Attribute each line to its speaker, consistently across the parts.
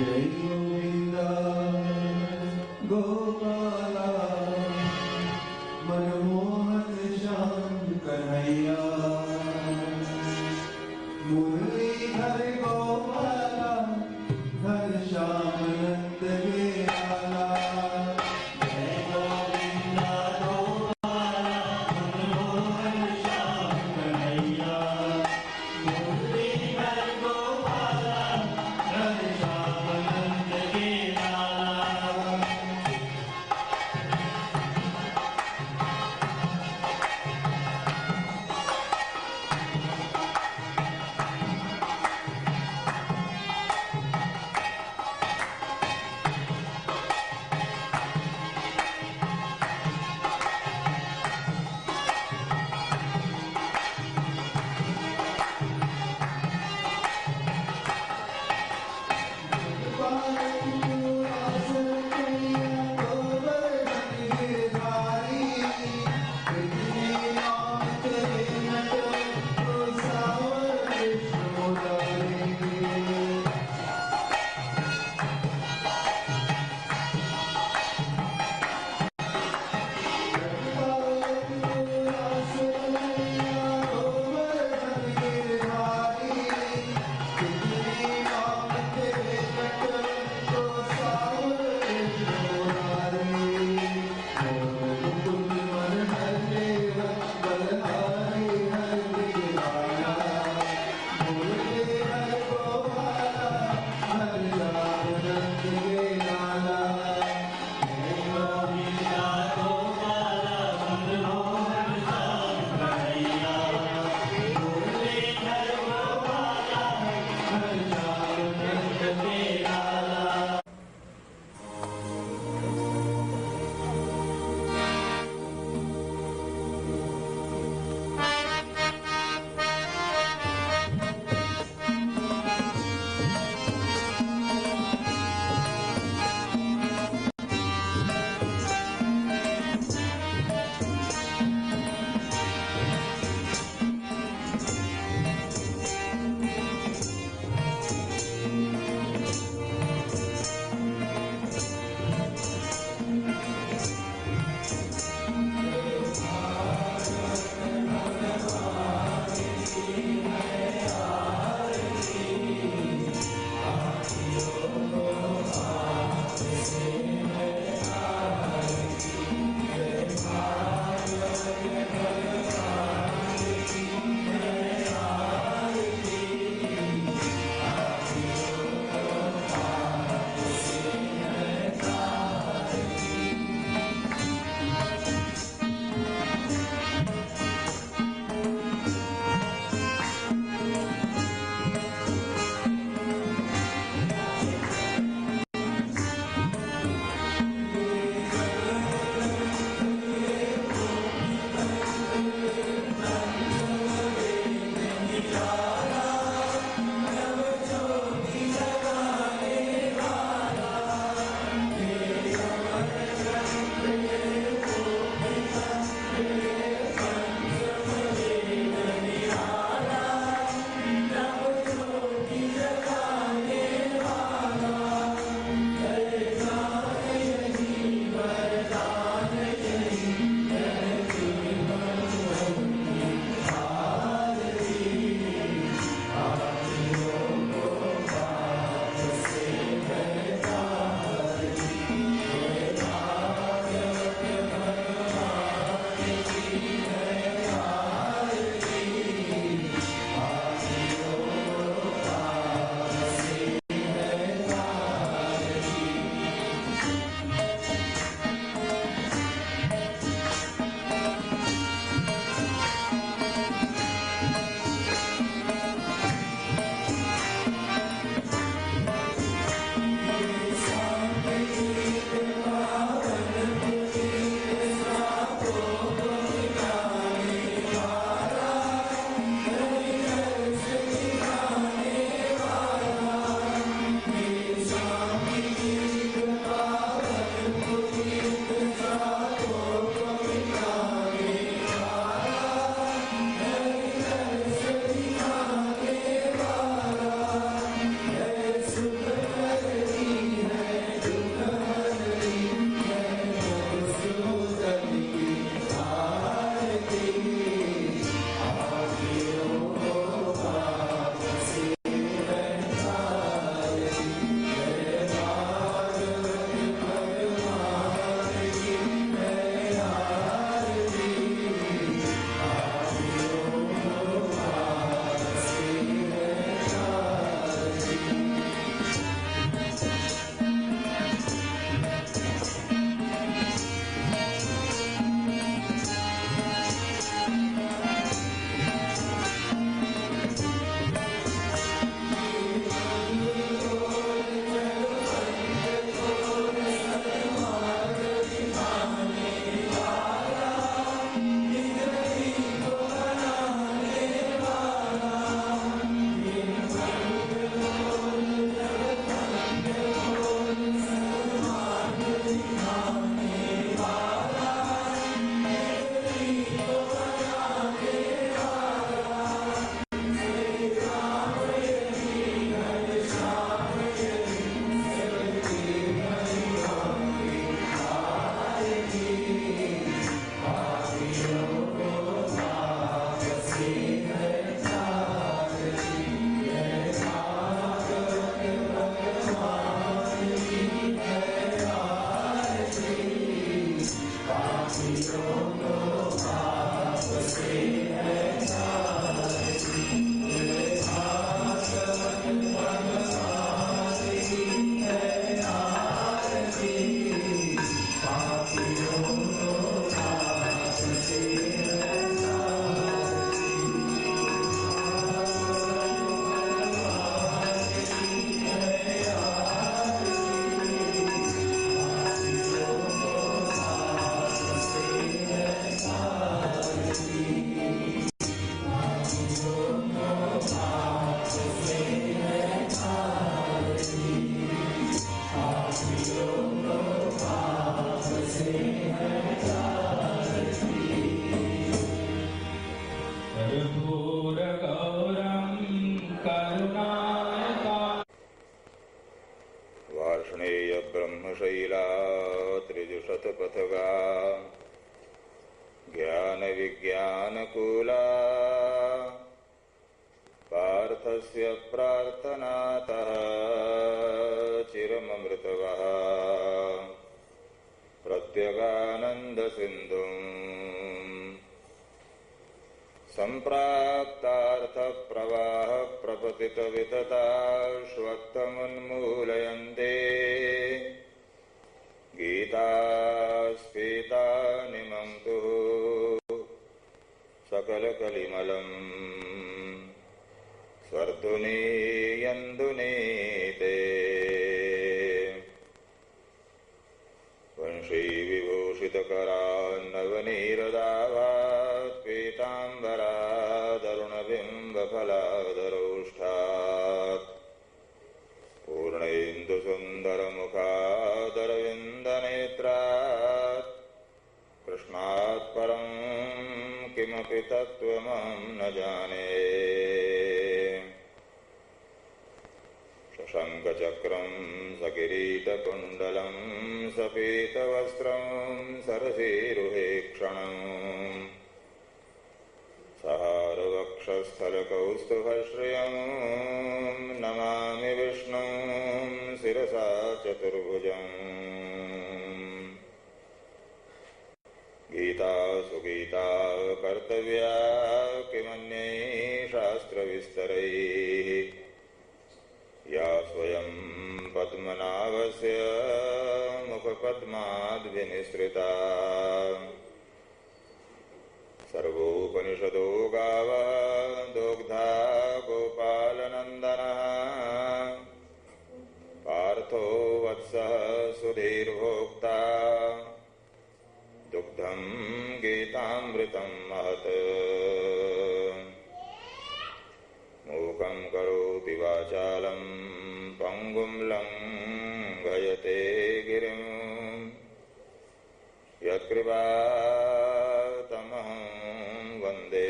Speaker 1: जय गोविंदा गोपाला मनमोहन श्याम कन्हैया मुरलीधर गोपाला हर श्याम नंद वेला जय गोविंदा गोपाला मनमोहन श्याम कन्हैया मुरलीधर गोपाला हर श्याम नंद कर्पूरगौरं करुणानिधानम्
Speaker 2: वार्ष्णेय ब्रह्मशैला त्रिजुशतपथगा ज्ञान विज्ञानकूला पार्थस्य प्रार्थनातः चिरममृतवः प्रत्यगानन्दसिन्धुम् सम्प्राप्तार्थप्रवाहप्रपतितवितताश्वत्थमुन्मूलयन्ते गीतास्फीतानिमं तु सकलकलिमलम् स्वर्धुनीयन्दुनीते वंशीविभूषितकरान्नवनीरदाभात् पीताम्बरादरुणबिम्बफलादरोष्ठात् पूर्णेन्दुसुन्दरमुखादरविन्दनेत्रात् कृष्णात् परं किमपि तत्त्वमहं न जाने शङ्खचक्रं सकिरीटकुण्डलं सपीतवस्त्रं सरसीरुहेक्षणम् सहारवक्षस्थलकौस्तुभश्रियं नमामि विष्णुं शिरसा चतुर्भुजम् गीता सुगीता कर्तव्या किमन्यैः शास्त्रविस्तरैः या स्वयं पद्मनाभस्य मुखपद्माद्विनिसृता सर्वोपनिषदो गावः दुग्धा गोपालनन्दनः पार्थो वत्सः सुधीर्भोक्ता दुग्धं गीतामृतं महत् मूकं करोति वाचालं पङ्गुं लङ्घयते गिरिं यत्कृपातमहं वन्दे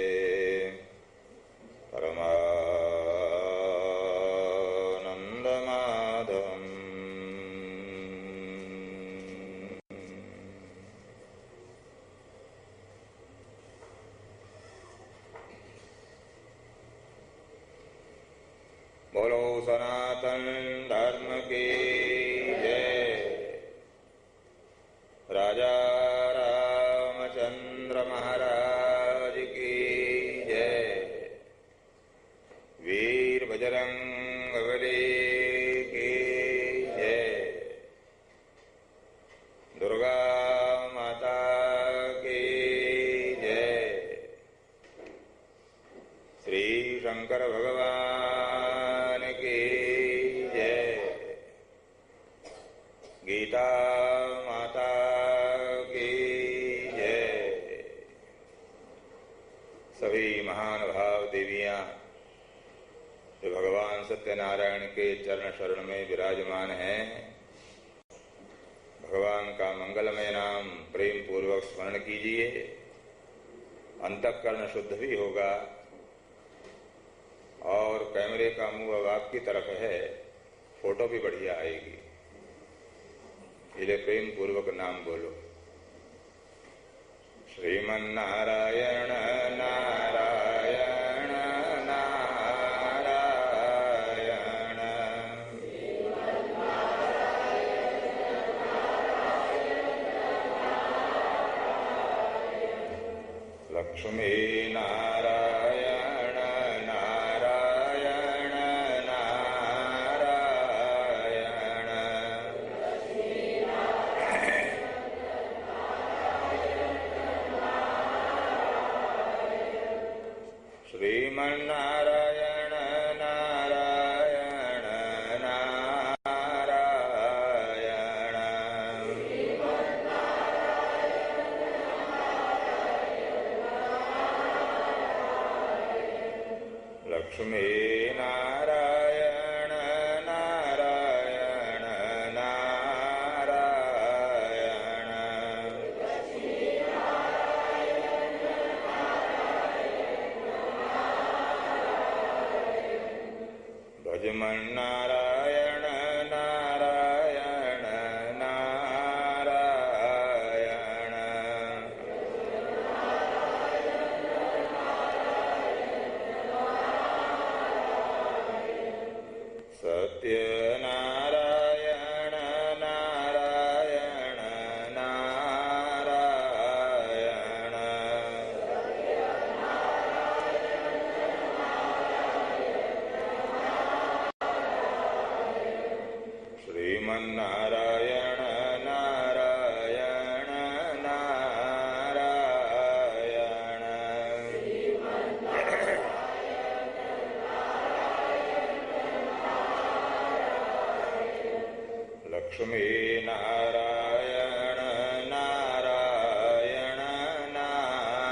Speaker 2: परमानन्दमाधवम् बोलो सनातन धर्म की जय। राजा रामचंद्र महाराज की जय। वीर बजरंगबली की जय। दुर्गा माता की जय। श्री शंकर भगवान की जय। गीता माता की जय। सभी महानुभाव देवियां जो भगवान सत्यनारायण के चरण शरण में विराजमान हैं, भगवान का मंगलमय नाम प्रेम पूर्वक स्मरण कीजिए। अंतःकरण शुद्ध भी होगा और कैमरे का मुंह अब आपकी तरफ है, फोटो भी बढ़िया आएगी। इसलिए प्रेम पूर्वक नाम बोलो। श्रीमन्नारायण नारायण नारायण लक्ष्मी नारायण नारायण नारायण श्रीमन्नारायण नारायण नारायण लक्ष्मी नारायण नारायण नारायण श्रीमन्नारायण नारायण नारायण। सत्यनारायण नारायण नारायण। श्रीमन्नारायण नारायण नारायण। लक्ष्मी नारायण नारायण नारायण।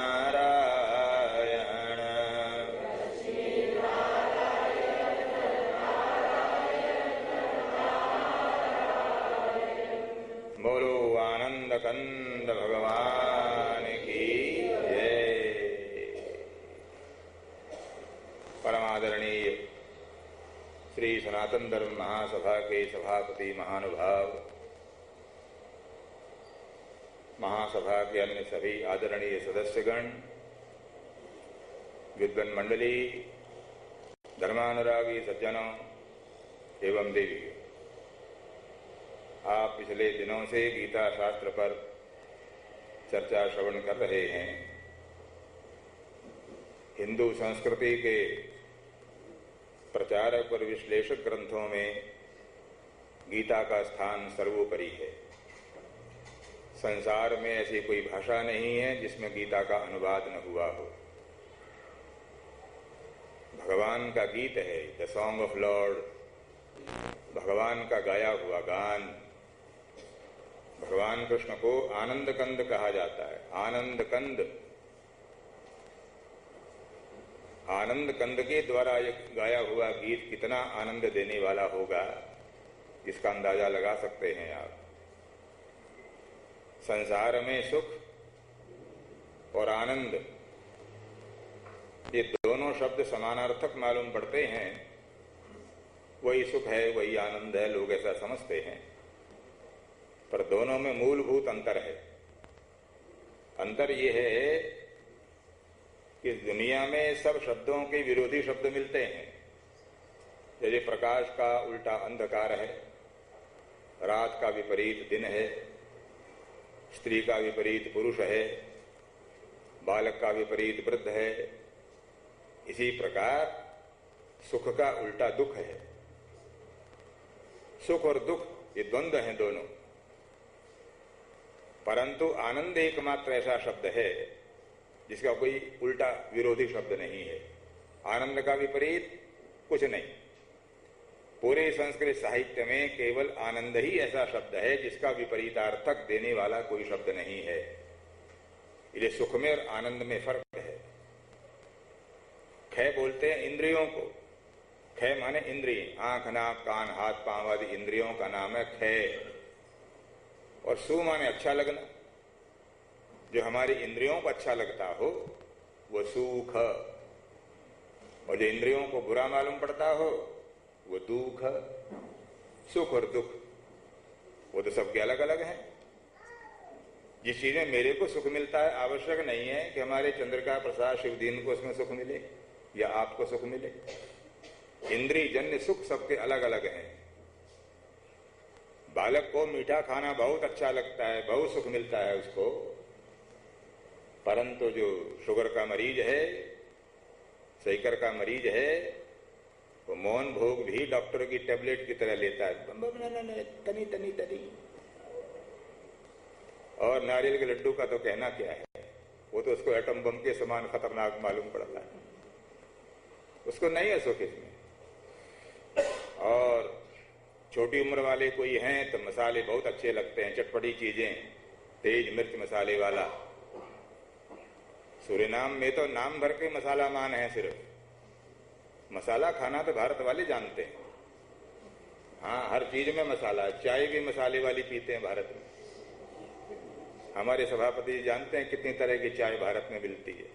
Speaker 2: बोलो आनंद कंद भगवान की जय। परमादरणीय श्री सनातन धर्म महासभा के सभापति महानुभाव, महासभा के अन्य सभी आदरणीय सदस्यगण, विद्वान मंडली, धर्मानुरागी सज्जनों एवं देवी, आप पिछले दिनों से गीता शास्त्र पर चर्चा श्रवण कर रहे हैं। हिंदू संस्कृति के प्रचारक और विश्लेषक ग्रंथों में गीता का स्थान सर्वोपरि है। संसार में ऐसी कोई भाषा नहीं है जिसमें गीता का अनुवाद न हुआ हो। भगवान का गीत है, द सॉन्ग ऑफ लॉर्ड, भगवान का गाया हुआ गान। भगवान कृष्ण को आनंद कंद कहा जाता है। आनंद कंद, आनंद कंद के द्वारा ये गाया हुआ गीत कितना आनंद देने वाला होगा, इसका अंदाजा लगा सकते हैं आप। संसार में सुख और आनंद, ये दोनों शब्द समानार्थक मालूम पड़ते हैं। वही सुख है, वही आनंद है, लोग ऐसा समझते हैं, पर दोनों में मूलभूत अंतर है। अंतर ये है कि दुनिया में सब शब्दों के विरोधी शब्द मिलते हैं। जैसे प्रकाश का उल्टा अंधकार है, रात का विपरीत दिन है, स्त्री का विपरीत पुरुष है, बालक का विपरीत वृद्ध है। इसी प्रकार सुख का उल्टा दुख है। सुख और दुख ये द्वंद्व हैं दोनों, परंतु आनंद एकमात्र ऐसा शब्द है जिसका कोई उल्टा विरोधी शब्द नहीं है। आनंद का विपरीत कुछ नहीं। पूरे संस्कृत साहित्य में केवल आनंद ही ऐसा शब्द है जिसका विपरीतार्थक देने वाला कोई शब्द नहीं है। इसलिए सुख में और आनंद में फर्क है। खे बोलते हैं इंद्रियों को। खे माने इंद्रिय, आंख नाक कान हाथ पांव आदि इंद्रियों का नाम है खे। और सु माने अच्छा लगना। जो हमारी इंद्रियों को अच्छा लगता हो वो सुख, और जो इंद्रियों को बुरा मालूम पड़ता हो वो दुख। सुख और दुख वो तो सबके अलग अलग हैं। जिस चीज में मेरे को सुख मिलता है, आवश्यक नहीं है कि हमारे चंद्रिका प्रसाद शिवदीन को उसमें सुख मिले या आपको सुख मिले। इंद्रिय जन्य सुख सबके अलग अलग हैं। बालक को मीठा खाना बहुत अच्छा लगता है, बहुत सुख मिलता है उसको, परंतु जो शुगर का मरीज है, शक्कर का मरीज है, वो मौन भोग भी डॉक्टर की टेबलेट की तरह लेता है, तनी तनी तनी। और नारियल के लड्डू का तो कहना क्या है, वो तो उसको एटम बम के समान खतरनाक मालूम पड़ता है। उसको नहीं है सुख इसमें। और छोटी उम्र वाले कोई हैं तो मसाले बहुत अच्छे लगते हैं, चटपटी चीजें, तेज मिर्च मसाले वाला। सूरीनाम में तो नाम भर के मसाला मान है सिर्फ। मसाला खाना तो भारत वाले जानते हैं। हाँ, हर चीज में मसाला। चाय भी मसाले वाली पीते हैं भारत में। हमारे सभापति जानते हैं कितनी तरह की चाय भारत में मिलती है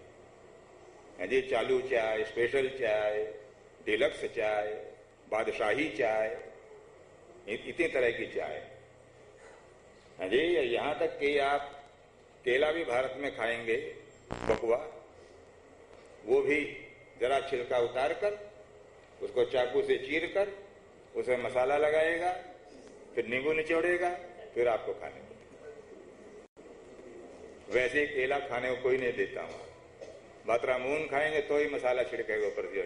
Speaker 2: जी। चालू चाय, स्पेशल चाय, डिलक्स चाय, बादशाही चाय, इतनी तरह की चाय। हाँ जी, यहां तक कि आप केला भी भारत में खाएंगे, बकुआ, वो भी जरा छिलका उतार कर उसको चाकू से चीर कर उसे मसाला लगाएगा, फिर नींबू निचोड़ेगा, फिर आपको खाने को। वैसे केला खाने को कोई नहीं देता हूं। बातरामून खाएंगे तो ही मसाला छिड़केगा ऊपर से।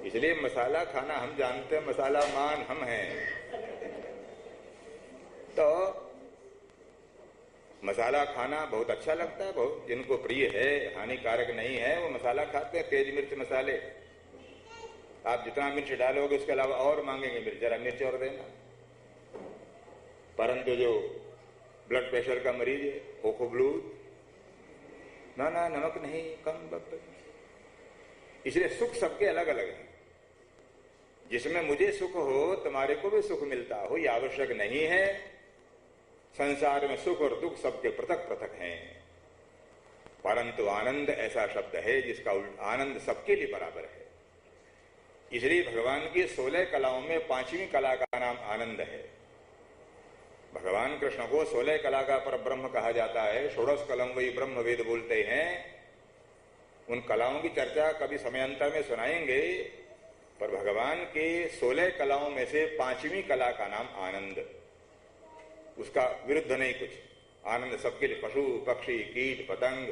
Speaker 2: इसलिए मसाला खाना हम जानते हैं, मसाला मान हम हैं। तो मसाला खाना बहुत अच्छा लगता है, बहुत जिनको प्रिय है, हानिकारक नहीं है, वो मसाला खाते हैं। तेज मिर्च मसाले, आप जितना मिर्च डालोगे उसके अलावा और मांगेंगे मिर्च, जरा मिर्च और देना। परंतु जो ब्लड प्रेशर का मरीज है, खोखो ब्लू, ना ना नमक नहीं, कम वक्त। इसलिए सुख सबके अलग अलग है। जिसमें मुझे सुख हो तुम्हारे को भी सुख मिलता हो, ये आवश्यक नहीं है। संसार में सुख और दुख सबके पृथक पृथक हैं, परंतु आनंद ऐसा शब्द है जिसका आनंद सबके लिए बराबर है। इसलिए भगवान की 16 कलाओं में 5वीं कला का नाम आनंद है। भगवान कृष्ण को 16 कला का पर ब्रह्म कहा जाता है। षोडश कलम वही ब्रह्म वेद बोलते हैं। उन कलाओं की चर्चा कभी समयांतर में सुनाएंगे, पर भगवान के 16 कलाओं में से 5वीं कला का नाम आनंद। उसका विरुद्ध नहीं कुछ। आनंद सबके लिए, पशु पक्षी कीट पतंग,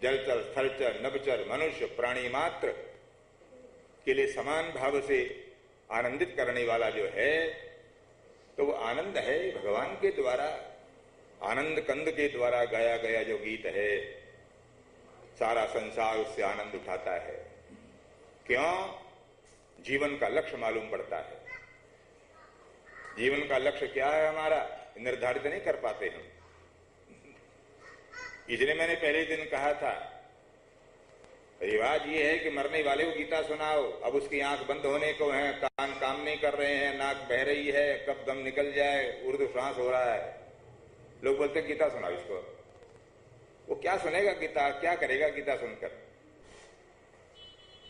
Speaker 2: जलचर स्थलचर नभचर मनुष्य प्राणी मात्र के लिए समान भाव से आनंदित करने वाला जो है, तो वो आनंद है। भगवान के द्वारा, आनंद कंद के द्वारा गाया गया जो गीत है, सारा संसार उससे आनंद उठाता है। क्यों? जीवन का लक्ष्य मालूम पड़ता है। जीवन का लक्ष्य क्या है हमारा, निर्धारित नहीं कर पाते हम। इसलिए मैंने पहले दिन कहा था, रिवाज ये है कि मरने वाले को गीता सुनाओ। अब उसकी आंख बंद होने को है, कान काम नहीं कर रहे हैं, नाक बह रही है, कब दम निकल जाए, उर्दू श्वास हो रहा है, लोग बोलते गीता सुनाओ इसको। वो क्या सुनेगा गीता, क्या करेगा गीता सुनकर?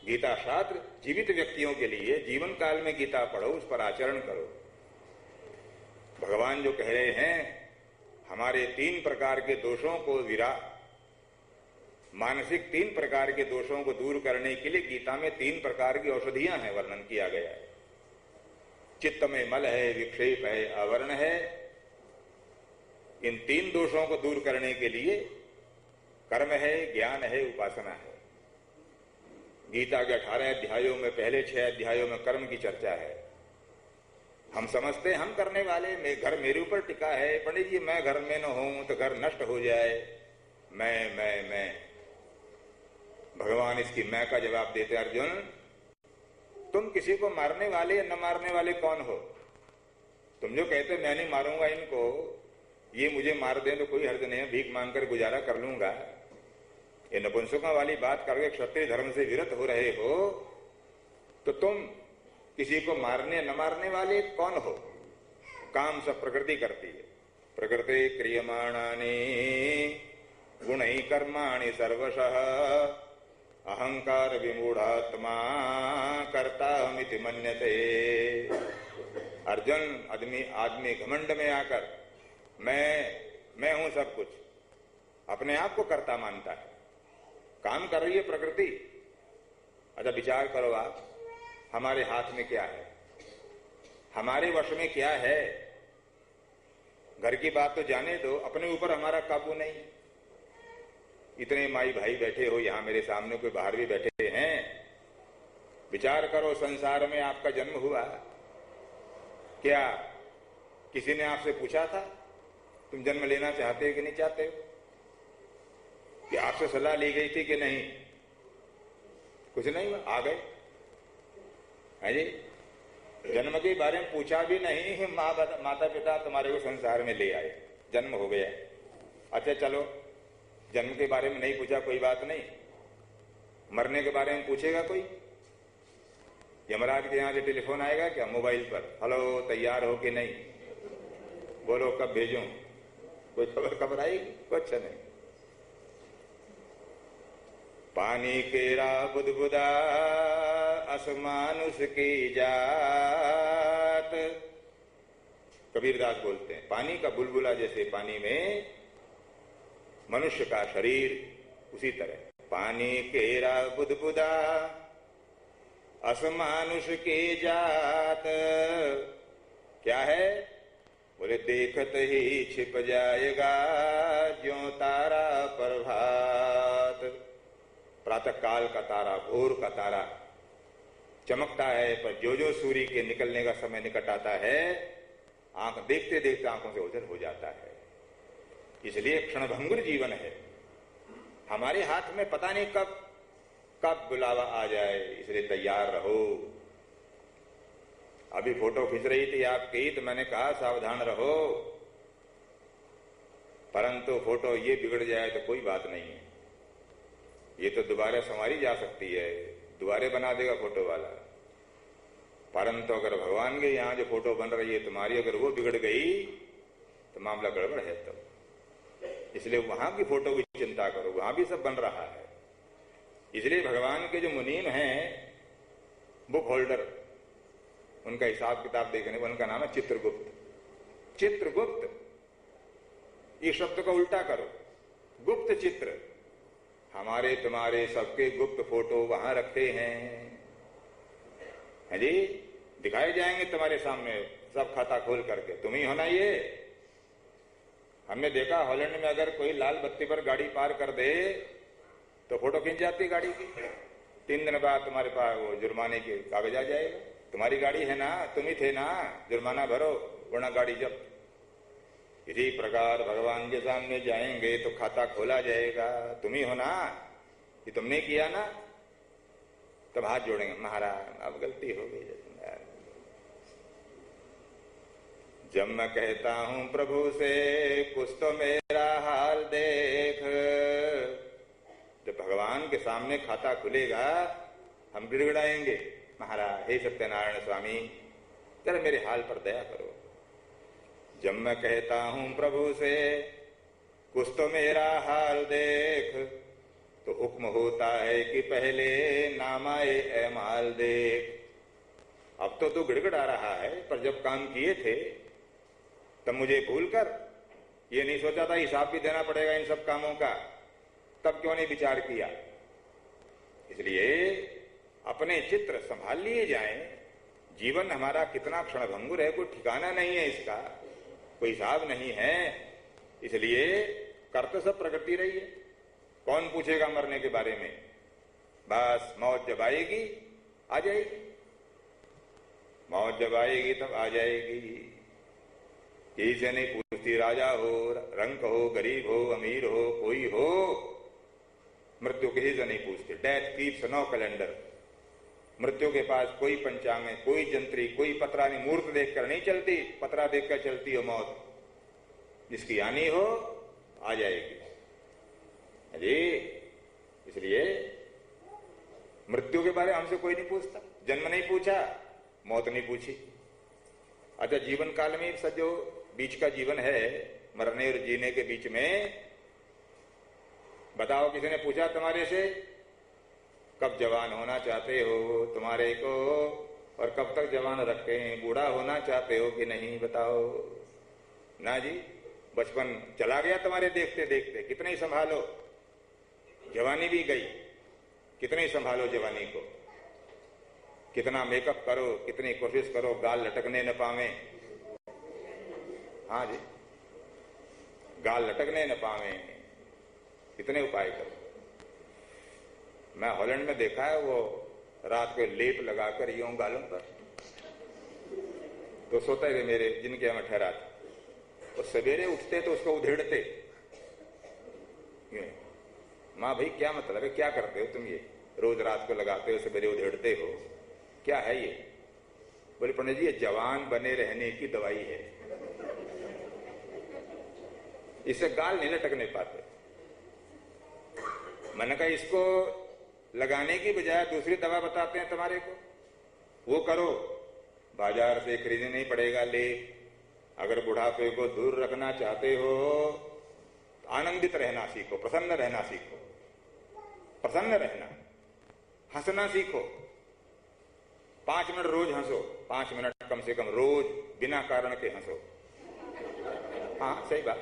Speaker 2: गीता शास्त्र जीवित व्यक्तियों के लिए, जीवन काल में गीता पढ़ो, उस पर आचरण करो। भगवान जो कह रहे हैं, हमारे 3 प्रकार के दोषों को मानसिक 3 प्रकार के दोषों को दूर करने के लिए गीता में 3 प्रकार की औषधियां हैं, वर्णन किया गया है। चित्त में मल है, विक्षेप है, आवरण है। इन 3 दोषों को दूर करने के लिए कर्म है, ज्ञान है, उपासना है। गीता के 18 अध्यायों में पहले 6 अध्यायों में कर्म की चर्चा है। हम समझते हम करने वाले, घर मेरे ऊपर टिका है, पंडित जी मैं घर में न हूं तो घर नष्ट हो जाए, मैं। भगवान इसकी मैं का जवाब देते, अर्जुन तुम किसी को मारने वाले या न मारने वाले कौन हो? तुम जो कहते मैं नहीं मारूंगा इनको, ये मुझे मार दें तो कोई हर्ज नहीं है, भीख मांगकर गुजारा कर लूंगा, ये नपुंसकों वाली बात करके क्षत्रिय धर्म से विरत हो रहे हो, तो तुम किसी को मारने न मारने वाले कौन हो? काम सब प्रकृति करती है। प्रकृति क्रियमाणानि गुणैः कर्माणि सर्वशः अहंकार विमूढ़ात्मा कर्ताहमिति मन्यते। अर्जुन, आदमी घमंड में आकर मैं हूं सब कुछ, अपने आप को कर्ता मानता है। काम कर रही है प्रकृति। अच्छा विचार करो आप, हमारे हाथ में क्या है, हमारे वश में क्या है? घर की बात तो जाने दो, अपने ऊपर हमारा काबू नहीं। इतने माई भाई बैठे हो यहां मेरे सामने, कोई बाहर भी बैठे हैं। विचार करो, संसार में आपका जन्म हुआ, क्या किसी ने आपसे पूछा था तुम जन्म लेना चाहते हो कि नहीं चाहते हो? कि आपसे सलाह ली गई थी कि नहीं? कुछ नहीं, आ गए है जी। जन्म के बारे में पूछा भी नहीं, माता पिता तुम्हारे को संसार में ले आए, जन्म हो गया। अच्छा चलो, जन्म के बारे में नहीं पूछा कोई बात नहीं, मरने के बारे में पूछेगा कोई? यमराज के यहां से टेलीफोन आएगा क्या मोबाइल पर, हेलो तैयार हो कि नहीं, बोलो कब भेजूं? कोई खबर आएगी? कुछ नहीं। पानी केरा बुदबुदा असमानुष की जात। कबीरदास बोलते हैं पानी का बुलबुला जैसे पानी में मनुष्य का शरीर, उसी तरह पानी केरा बुदबुदा असमानुष की जात। क्या है? बोले देखत ही छिप जाएगा ज्यों तारा प्रभात। प्रातः काल का तारा, भोर का तारा चमकता है, पर जो जो सूर्य के निकलने का समय निकट आता है, आंख देखते देखते आंखों से ओझल हो जाता है। इसलिए क्षणभंगुर जीवन है। हमारे हाथ में पता नहीं कब कब बुलावा आ जाए, इसलिए तैयार रहो। अभी फोटो खींच रही थी आपकी, तो मैंने कहा सावधान रहो, परंतु फोटो ये बिगड़ जाए तो कोई बात नहीं है, ये तो दोबारा संवारी जा सकती है, दोबारे बना देगा फोटो वाला। परंतु अगर भगवान के यहाँ जो फोटो बन रही है तुम्हारी, अगर वो बिगड़ गई तो मामला गड़बड़ है। तब इसलिए वहां की फोटो की चिंता करो, वहां भी सब बन रहा है। इसलिए भगवान के जो मुनीम हैं, बुक होल्डर, उनका हिसाब किताब देखने, उनका नाम है चित्रगुप्त। चित्रगुप्त, ये शब्द का उल्टा करो, गुप्त चित्र। हमारे तुम्हारे सबके गुप्त फोटो वहां रखे हैं जी, दिखाए जाएंगे तुम्हारे सामने सब खाता खोल करके, तुम ही होना ये। हमने देखा हॉलैंड में अगर कोई लाल बत्ती पर गाड़ी पार कर दे तो फोटो खींच जाती है गाड़ी की। 3 दिन बाद तुम्हारे पास वो जुर्माने के कागज आ जाएगा, तुम्हारी गाड़ी है ना, तुम ही थे ना, जुर्माना भरो वरना गाड़ी जब्त। इसी प्रकार भगवान के सामने जाएंगे तो खाता खोला जाएगा, तुम ही हो ना, ये तुमने किया ना। तब हाथ जोड़ेंगे, महाराज अब गलती हो गई। जब मैं कहता हूं प्रभु से कुछ तो मेरा हाल देख, जब भगवान के सामने खाता खुलेगा हम गिड़गिड़ाएंगे, महाराज हे सत्यनारायण स्वामी जरा मेरे हाल पर दया करो। जब मैं कहता हूं प्रभु से कुछ तो मेरा हाल देख, तो हुक्म होता है कि पहले नामाए ऐमाल देख। अब तो तू गिड़गिड़ा रहा है, पर जब काम किए थे तब मुझे भूलकर ये नहीं सोचा था हिसाब भी देना पड़ेगा इन सब कामों का, तब क्यों नहीं विचार किया। इसलिए अपने चित्र संभाल लिए जाएं। जीवन हमारा कितना क्षणभंगुर है, कोई ठिकाना नहीं है, इसका कोई हिसाब नहीं है। इसलिए कर तो सब प्रकृति रही है, कौन पूछेगा मरने के बारे में। बस मौत जब आएगी आ जाएगी, मौत जब आएगी तब आ जाएगी। किसी से नहीं पूछती, राजा हो, रंक हो, गरीब हो, अमीर हो, कोई हो, मृत्यु किसी से नहीं पूछती। Death keeps no calendar. मृत्यु के पास कोई पंचांग है, कोई जंत्री, कोई पतरा नहीं, मूर्त देखकर नहीं चलती, पतरा देखकर चलती हो मौत। जिसकी आनी हो आ जाएगी जी। इसलिए मृत्यु के बारे में हमसे कोई नहीं पूछता। जन्म नहीं पूछा, मौत नहीं पूछी। अच्छा, जीवन काल में सब जो बीच का जीवन है, मरने और जीने के बीच में, बताओ किसी ने पूछा तुम्हारे से कब जवान होना चाहते हो तुम्हारे को, और कब तक जवान रखें, बूढ़ा होना चाहते हो कि नहीं, बताओ ना जी। बचपन चला गया तुम्हारे देखते देखते, कितने ही संभालो, जवानी भी गई, कितने ही संभालो जवानी को। कितना मेकअप करो, कितनी कोशिश करो, गाल लटकने न पावे। हाँ जी, गाल लटकने न पावे, कितने उपाय करो। मैं हॉलैंड में देखा है, वो रात को लेप लगाकर यूं गालों पर, तो सोते थे मेरे जिनके यहाँ मैं ठहरा था, और सवेरे उठते तो उसको उधेड़ते। माँ भाई क्या मतलब है, क्या करते हो तुम, ये रोज रात को लगाते हो, सवेरे उधेड़ते हो, क्या है ये। बोले पंडित जी ये जवान बने रहने की दवाई है, इससे गाल नहीं लटकने पाते। मैंने कहा इसको लगाने की बजाय दूसरी दवा बताते हैं तुम्हारे को, वो करो, बाजार से खरीदने नहीं पड़ेगा, ले। अगर बुढ़ापे को दूर रखना चाहते हो, आनंदित रहना सीखो, प्रसन्न रहना सीखो। प्रसन्न रहना, हंसना सीखो। 5 मिनट रोज हंसो, 5 मिनट कम से कम रोज बिना कारण के हंसो। हाँ सही बात।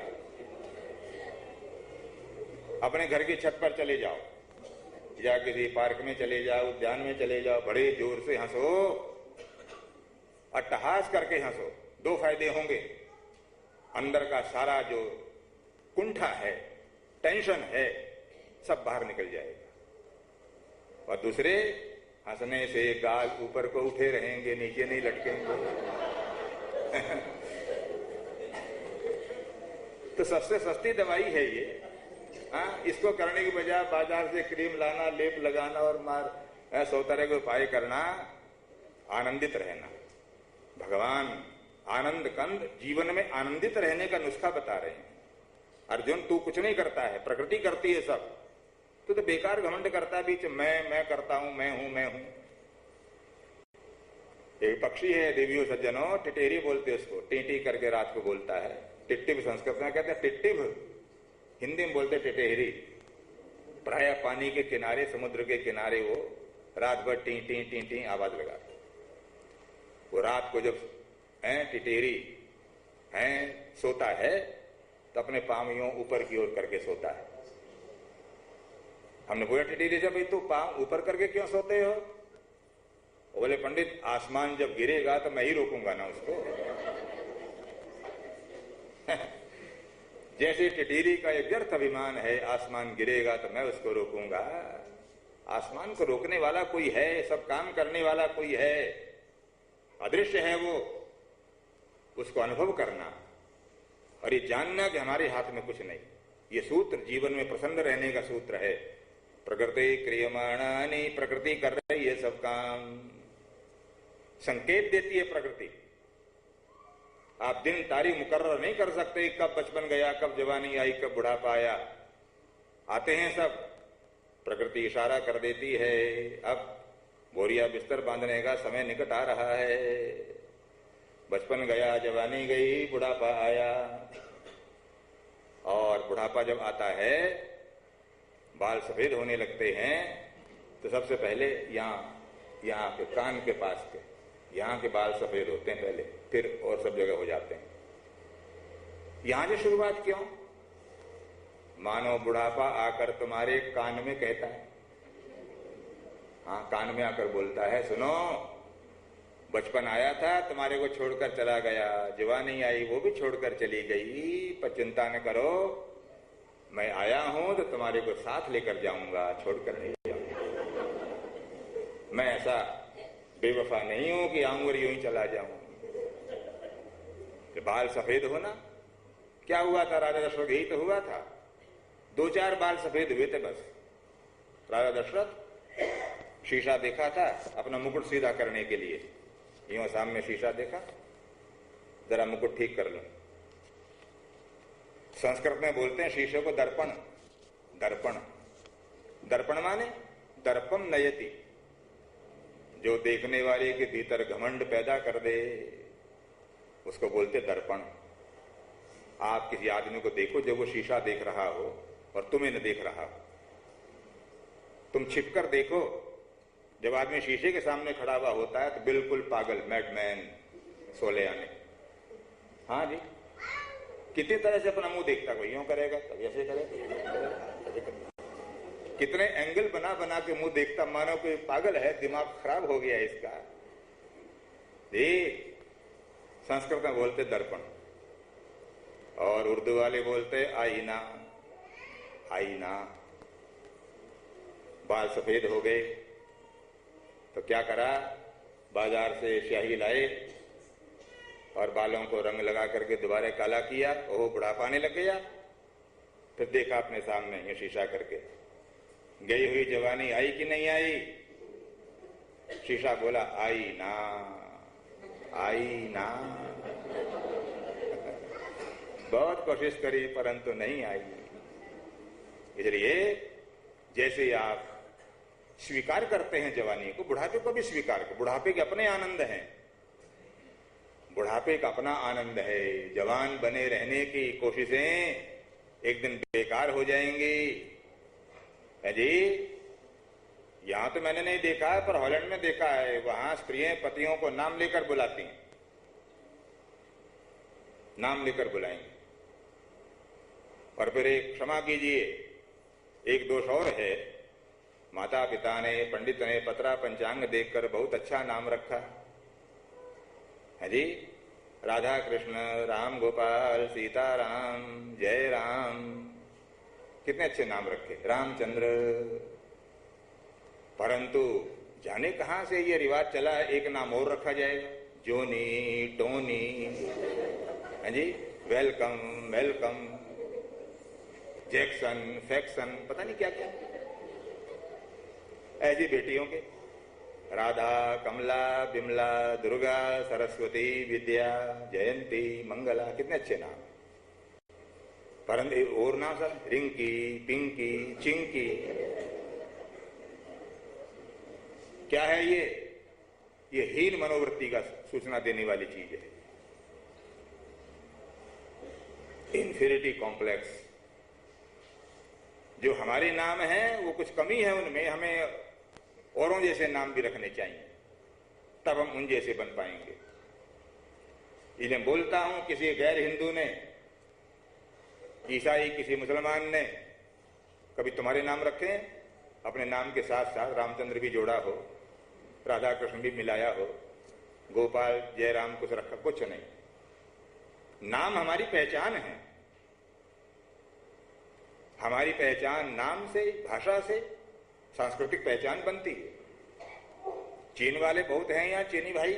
Speaker 2: अपने घर की छत पर चले जाओ या किसी पार्क में चले जाओ, उद्यान में चले जाओ, बड़े जोर से हंसो, अट्टहास करके हंसो। 2 फायदे होंगे, अंदर का सारा जो कुंठा है, टेंशन है, सब बाहर निकल जाएगा। और दूसरे, हंसने से गाल ऊपर को उठे रहेंगे, नीचे नहीं लटकेंगे। तो सबसे सस्ती दवाई है ये। हाँ, इसको करने की बजाय बाजार से क्रीम लाना, लेप लगाना और 100 तरह के उपाय करना, आनंदित रहना। भगवान आनंद कंद जीवन में आनंदित रहने का नुस्खा बता रहे हैं। अर्जुन, तू कुछ नहीं करता है, प्रकृति करती है सब। तू तो बेकार घमंड करता है बीच, मैं करता हूं, मैं हूं। एक पक्षी है देवियों सज्जनों, टिटेरी बोलते उसको, टी करके रात को बोलता है। टिट्टिव संस्कृत में कहते हैं टिट्टिव, हिंदी में बोलते टिटेरी। प्राय पानी के किनारे, समुद्र के किनारे वो रात भर टी टी टी टी आवाज लगाता। वो रात को जब टिटेरी सोता है तो अपने पांव यूं ऊपर की ओर करके सोता है। हमने पूछा टिटेरी से, भाई तू पांव ऊपर करके क्यों सोते हो? बोले पंडित, आसमान जब गिरेगा तो मैं ही रोकूंगा ना उसको। जैसे टिटेरी का एक व्यर्थ अभिमान है, आसमान गिरेगा तो मैं उसको रोकूंगा। आसमान को रोकने वाला कोई है, सब काम करने वाला कोई है, अदृश्य है वो। उसको अनुभव करना और ये जानना कि हमारे हाथ में कुछ नहीं। ये सूत्र जीवन में प्रसन्न रहने का सूत्र है। प्रकृति क्रियमाणानि, प्रकृति कर रही है सब काम, संकेत देती है प्रकृति। आप दिन तारीख मुकर्रर नहीं कर सकते, कब बचपन गया, कब जवानी आई, कब बुढ़ापा आया। आते हैं सब, प्रकृति इशारा कर देती है। अब बोरिया बिस्तर बांधने का समय निकट आ रहा है। बचपन गया, जवानी गई, बुढ़ापा आया। और बुढ़ापा जब आता है, बाल सफेद होने लगते हैं, तो सबसे पहले यहाँ के कान के पास के यहाँ के बाल सफेद होते हैं पहले, फिर और सब जगह हो जाते हैं। यहां से शुरुआत क्यों? मानो बुढ़ापा आकर तुम्हारे कान में कहता है। हाँ, कान में आकर बोलता है, सुनो, बचपन आया था तुम्हारे को छोड़कर चला गया, जवानी आई वो भी छोड़कर चली गई, पर चिंता न करो, मैं आया हूं तो तुम्हारे को साथ लेकर जाऊंगा, छोड़कर नहीं जाऊंगा। मैं ऐसा बेवफा नहीं हूं कि आऊं और यूं ही चला जाऊं। बाल सफेद होना क्या हुआ था? राजा दशरथ यही तो हुआ था। 2-4 बाल सफेद हुए थे बस। राजा दशरथ शीशा देखा था अपना मुकुट सीधा करने के लिए, यूं सामने शीशा देखा, जरा मुकुट ठीक कर लो। संस्कृत में बोलते हैं शीशे को दर्पण। दर्पण, दर्पण माने दर्पम नयति, जो देखने वाले के भीतर घमंड पैदा कर दे, उसको बोलते दर्पण। आप किसी आदमी को देखो जब वो शीशा देख रहा हो और तुम्हें न देख रहा हो, तुम छिपकर देखो। जब आदमी शीशे के सामने खड़ा हुआ होता है तो बिल्कुल पागल, मैडमैन, सोले आने। हाँ जी, कितनी तरह से अपना मुंह देखता, कोई यूं करेगा, कभी ऐसे करेगा, कितने एंगल बना बना के मुंह देखता, मानो कोई पागल है, दिमाग खराब हो गया इसका। संस्कृत में बोलते दर्पण और उर्दू वाले बोलते आईना। आईना। बाल सफेद हो गए तो क्या करा, बाजार से स्याही लाए और बालों को रंग लगा करके दोबारा काला किया। ओह, बुढ़ापा आने लग गया। फिर देखा अपने सामने ये शीशा करके, गई हुई जवानी आई कि नहीं आई? शीशा बोला आई ना, आई ना। बहुत कोशिश करी परंतु नहीं आई। इसलिए जैसे आप स्वीकार करते हैं जवानी को, बुढ़ापे को भी स्वीकार करो। बुढ़ापे के अपने आनंद हैं, बुढ़ापे का अपना आनंद है। जवान बने रहने की कोशिशें एक दिन बेकार हो जाएंगी, है जी। यहां तो मैंने नहीं देखा है, पर हॉलैंड में देखा है। वहां स्त्रियां पतियों को नाम लेकर बुलाती हैं, नाम लेकर बुलाएंगे। और फिर एक, क्षमा कीजिए, एक दोष और है, माता पिता ने, पंडित ने पत्रा पंचांग देखकर बहुत अच्छा नाम रखा है जी। राधा कृष्ण, राम गोपाल, सीताराम, जय राम, कितने अच्छे नाम रखे, रामचंद्र। परंतु जाने कहां से ये रिवाज चला है, एक नाम और रखा जाएगा, जोनी, टोनी, है जी, वेलकम, वेलकम, जैक्सन, फैक्सन, पता नहीं क्या क्या। ऐसी बेटियों के राधा, कमला, बिमला, दुर्गा, सरस्वती, विद्या, जयंती, मंगला, कितने अच्छे नाम। परंतु और नाम सब, रिंकी, पिंकी, चिंकी, क्या है ये हीन मनोवृत्ति का सूचना देने वाली चीज है। Inferiority complex. जो हमारे नाम हैं वो कुछ कमी है उनमें, हमें औरों जैसे नाम भी रखने चाहिए, तब हम उन जैसे बन पाएंगे। इन्हें बोलता हूं, किसी गैर हिंदू ने, ईसाई, किसी मुसलमान ने कभी तुम्हारे नाम रखे? अपने नाम के साथ साथ रामचंद्र भी जोड़ा हो, राधा कृष्ण भी मिलाया हो, गोपाल, जयराम कुछ रखा? कुछ नहीं। नाम हमारी पहचान है। हमारी पहचान नाम से, भाषा से सांस्कृतिक पहचान बनती है। चीन वाले बहुत हैं यहाँ, चीनी भाई,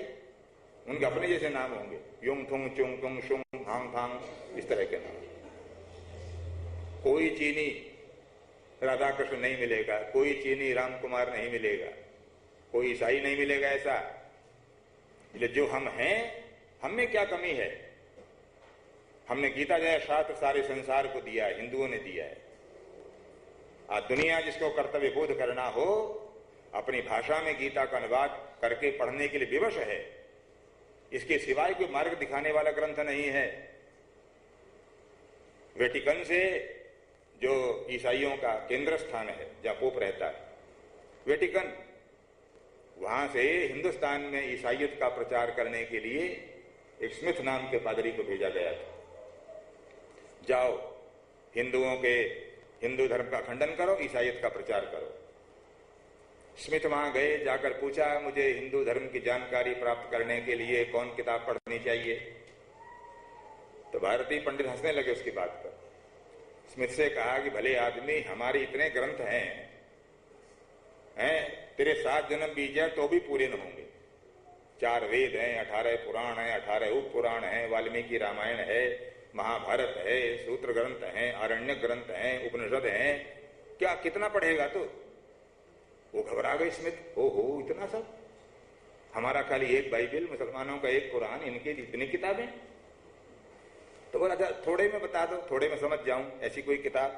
Speaker 2: उनके अपने जैसे नाम होंगे, युंग थुंग, चुंग तुंग, शुंग, हांग फांग, इस तरह के नाम। कोई चीनी राधा कृष्ण नहीं मिलेगा, कोई चीनी राम कुमार नहीं मिलेगा, कोई ईसाई नहीं मिलेगा ऐसा। इसलिए जो हम हैं, हम में क्या कमी है? हमने गीता जय शास्त्र सारे संसार को दिया है, हिंदुओं ने दिया है। आज दुनिया जिसको कर्तव्य बोध करना हो, अपनी भाषा में गीता का अनुवाद करके पढ़ने के लिए विवश है। इसके सिवाय कोई मार्ग दिखाने वाला ग्रंथ नहीं है। वेटिकन से, जो ईसाइयों का केंद्र स्थान है जहां पोप रहता है, वेटिकन, वहां से हिंदुस्तान में ईसाइयत का प्रचार करने के लिए एक स्मिथ नाम के पादरी को भेजा गया था। जाओ, हिंदुओं के, हिंदू धर्म का खंडन करो, ईसाइयत का प्रचार करो। स्मिथ वहां गए, जाकर पूछा, मुझे हिंदू धर्म की जानकारी प्राप्त करने के लिए कौन किताब पढ़नी चाहिए? तो भारतीय पंडित हंसने लगे उसकी बात पर। स्मिथ से कहा कि भले आदमी, हमारे इतने ग्रंथ हैं, तेरे 7 जन्म बीत जाए तो भी पूरे न होंगे। 4 वेद हैं, 18 पुराण हैं, 18 उप पुराण हैं, वाल्मीकि रामायण है, महाभारत है, सूत्र ग्रंथ हैं, आरण्य ग्रंथ हैं, उपनिषद हैं, क्या कितना पढ़ेगा तू? वो घबरा गए स्मिथ। ओहो, इतना सब? हमारा खाली एक बाइबल, मुसलमानों का एक कुरान, इनके इतनी किताबें? तो बोला, थोड़े में बता दो, थोड़े में समझ जाऊं, ऐसी कोई किताब।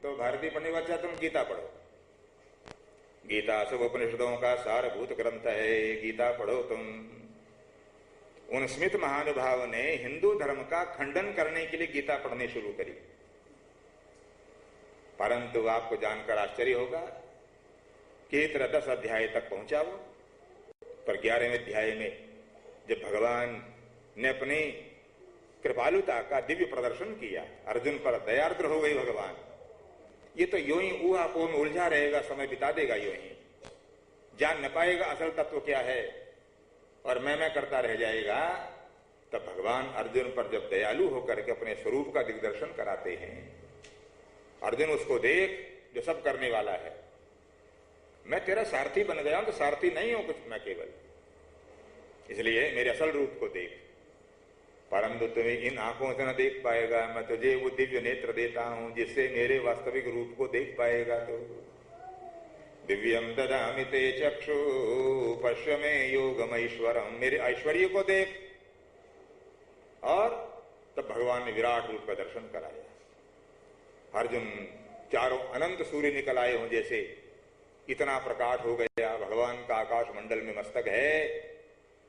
Speaker 2: तो भारतीय पंडित, अच्छा तुम गीता पढ़ो। गीता सब उपनिषदों का सारभूत ग्रंथ है, गीता पढ़ो तुम। उन स्मिथ महानुभाव ने हिंदू धर्म का खंडन करने के लिए गीता पढ़नी शुरू करी। परंतु आपको जानकर आश्चर्य होगा कि 10 अध्याय तक पहुंचा वो, पर 11वें अध्याय में जब भगवान ने अपनी कृपालुता का दिव्य प्रदर्शन किया, अर्जुन पर दयार्द्र हो गई भगवान। ये तो यूं ही ऊहापोह में उलझा रहेगा, समय बिता देगा यूं ही, जान न पाएगा असल तत्व क्या है, और मैं करता रह जाएगा। तब भगवान अर्जुन पर जब दयालु होकर के अपने स्वरूप का दिग्दर्शन कराते हैं, अर्जुन उसको देख जो सब करने वाला है। मैं तेरा सारथी बन गया हूं, तो सारथी नहीं हूं कुछ मैं केवल, इसलिए मेरे असल रूप को देख। परंतु तुम्हें इन आंखों से न देख पाएगा, मैं तुझे वो दिव्य नेत्र देता हूं जिससे मेरे वास्तविक रूप को देख पाएगा। तो दिव्यम ददामि ते चक्षु पश्य मे योगमैश्वरम, मेरे ऐश्वर्य को देख। और तब भगवान ने विराट रूप का दर्शन कराया। अर्जुन चारों अनंत सूर्य निकल आए हों जैसे, इतना प्रकाश हो गया। भगवान का आकाश मंडल में मस्तक है,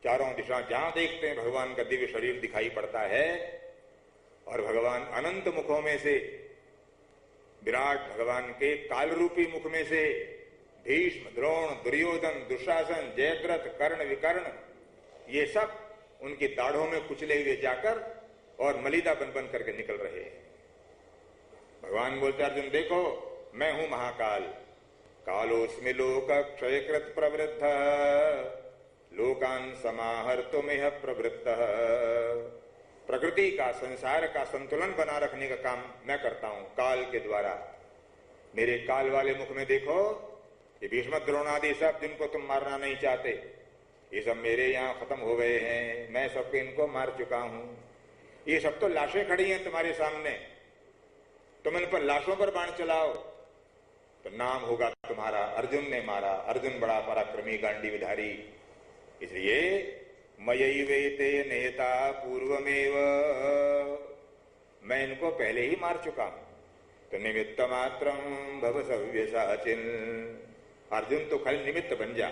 Speaker 2: चारों दिशा जहां देखते हैं भगवान का दिव्य शरीर दिखाई पड़ता है। और भगवान अनंत मुखों में से विराट भगवान के काल रूपी मुख में से भीष्म, द्रोण, दुर्योधन, दुशासन, जयद्रथ, कर्ण, विकर्ण, ये सब उनकी दाढ़ों में कुचले हुए जाकर और मलिदा बन बन करके निकल रहे हैं। भगवान बोलते अर्जुन देखो मैं हूं महाकाल, कालोस्मि लोक क्षयकृत प्रवृद्ध, लोकान समाहर्तुमिह प्रवृत्त। प्रकृति का, संसार का संतुलन बना रखने का काम मैं करता हूं काल के द्वारा। मेरे काल वाले मुख में देखो, ये भीष्म, द्रोण आदि सब जिनको तुम मारना नहीं चाहते, ये सब मेरे यहाँ खत्म हो गए हैं, मैं सबको इनको मार चुका हूं। ये सब तो लाशें खड़ी हैं तुम्हारे सामने, तुम इन पर लाशों पर बाण चलाओ तो नाम होगा तुम्हारा अर्जुन ने मारा, अर्जुन बड़ा पराक्रमी गांडीवधारी। इसलिए मयैवेते नेता पूर्वमेव, मैं इनको पहले ही मार चुका हूं। तो निमित्त मात्रम भव सव्यसाचिन, अर्जुन तो खाली निमित्त बन जा,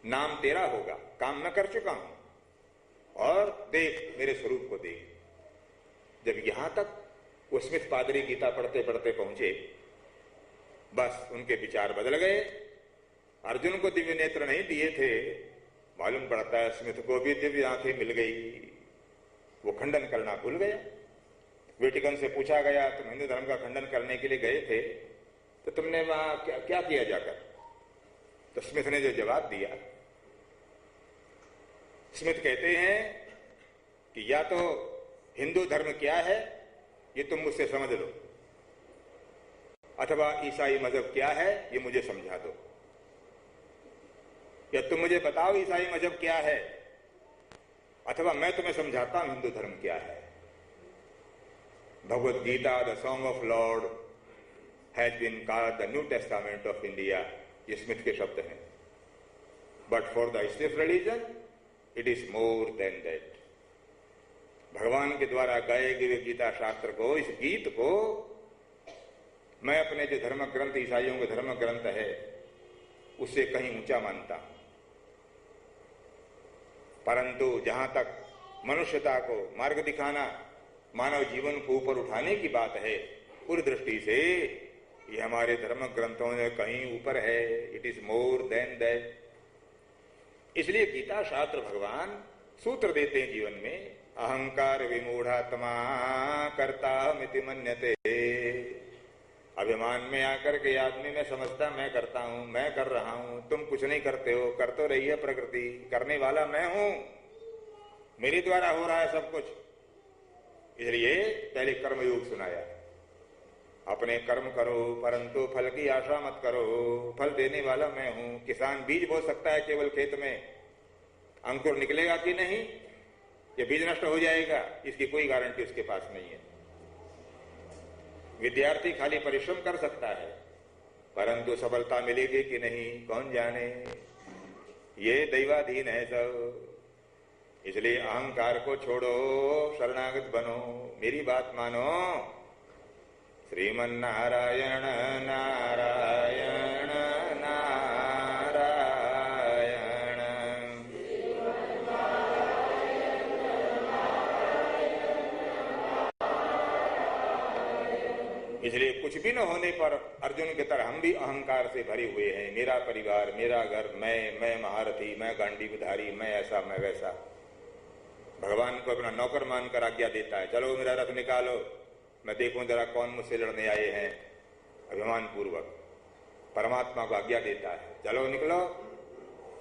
Speaker 2: नाम तेरा होगा, काम मैं कर चुका हूं। और देख मेरे स्वरूप को देख। जब यहां तक वो स्मिथ पादरी गीता पढ़ते पढ़ते पहुंचे, बस उनके विचार बदल गए। अर्जुन को दिव्य नेत्र नहीं दिए थे, मालूम पड़ता है स्मिथ को भी दिव्य आंखें मिल गई। वो खंडन करना भूल गया। वेटिकन से पूछा गया तुम हिंदू धर्म का खंडन करने के लिए गए थे, तो तुमने वहां क्या किया जाकर? तो स्मिथ ने जो जवाब दिया, स्मिथ कहते हैं कि या तो हिंदू धर्म क्या है ये तुम मुझसे समझ लो, अथवा ईसाई मजहब क्या है ये मुझे समझा दो। या तुम मुझे बताओ ईसाई मजहब क्या है, अथवा मैं तुम्हें समझाता हूं हिंदू धर्म क्या है। Bhagavad Gita the song of lord has been called the New Testament of India, ये स्मिथ के शब्द हैं। But for the Smith religion it is more than that. भगवान के द्वारा गाए गए गीता शास्त्र को, इस गीत को मैं अपने जो धर्म ग्रंथ, ईसाइयों के धर्म ग्रंथ है, उससे कहीं ऊंचा मानता हूं। परंतु जहां तक मनुष्यता को मार्ग दिखाना, मानव जीवन को ऊपर उठाने की बात है, पूरी दृष्टि से ये हमारे धर्म ग्रंथों में कहीं ऊपर है। It is more than that. इसलिए गीता शास्त्र भगवान सूत्र देते हैं जीवन में, अहंकार विमूढ़ात्मा कर्ता मिति मन्यते। अभिमान में आकर के आदमी में समझता मैं करता हूं, मैं कर रहा हूं, तुम कुछ नहीं करते हो, कर तो रही है प्रकृति, करने वाला मैं हूं, मेरे द्वारा हो रहा है सब कुछ। इसलिए पहले कर्मयोग सुनाया, अपने कर्म करो परंतु फल की आशा मत करो, फल देने वाला मैं हूं। किसान बीज बो सकता है केवल खेत में, अंकुर निकलेगा कि नहीं, ये बीज नष्ट हो जाएगा, इसकी कोई गारंटी उसके पास नहीं है। विद्यार्थी खाली परिश्रम कर सकता है, परंतु सफलता मिलेगी कि नहीं कौन जाने, ये दैवाधीन है सब। इसलिए अहंकार को छोड़ो, शरणागत बनो, मेरी बात मानो। श्रीमन्नारायण नारायण नारायण। इसलिए कुछ भी न होने पर अर्जुन की तरह हम भी अहंकार से भरे हुए हैं। मेरा परिवार, मेरा घर, मैं महारथी, मैं गांडीवधारी, मैं ऐसा, मैं वैसा। भगवान को अपना नौकर मानकर आज्ञा देता है, चलो मेरा रथ निकालो, मैं देखूं जरा कौन मुझसे लड़ने आए हैं। अभिमान पूर्वक परमात्मा को आज्ञा देता है, चलो निकलो।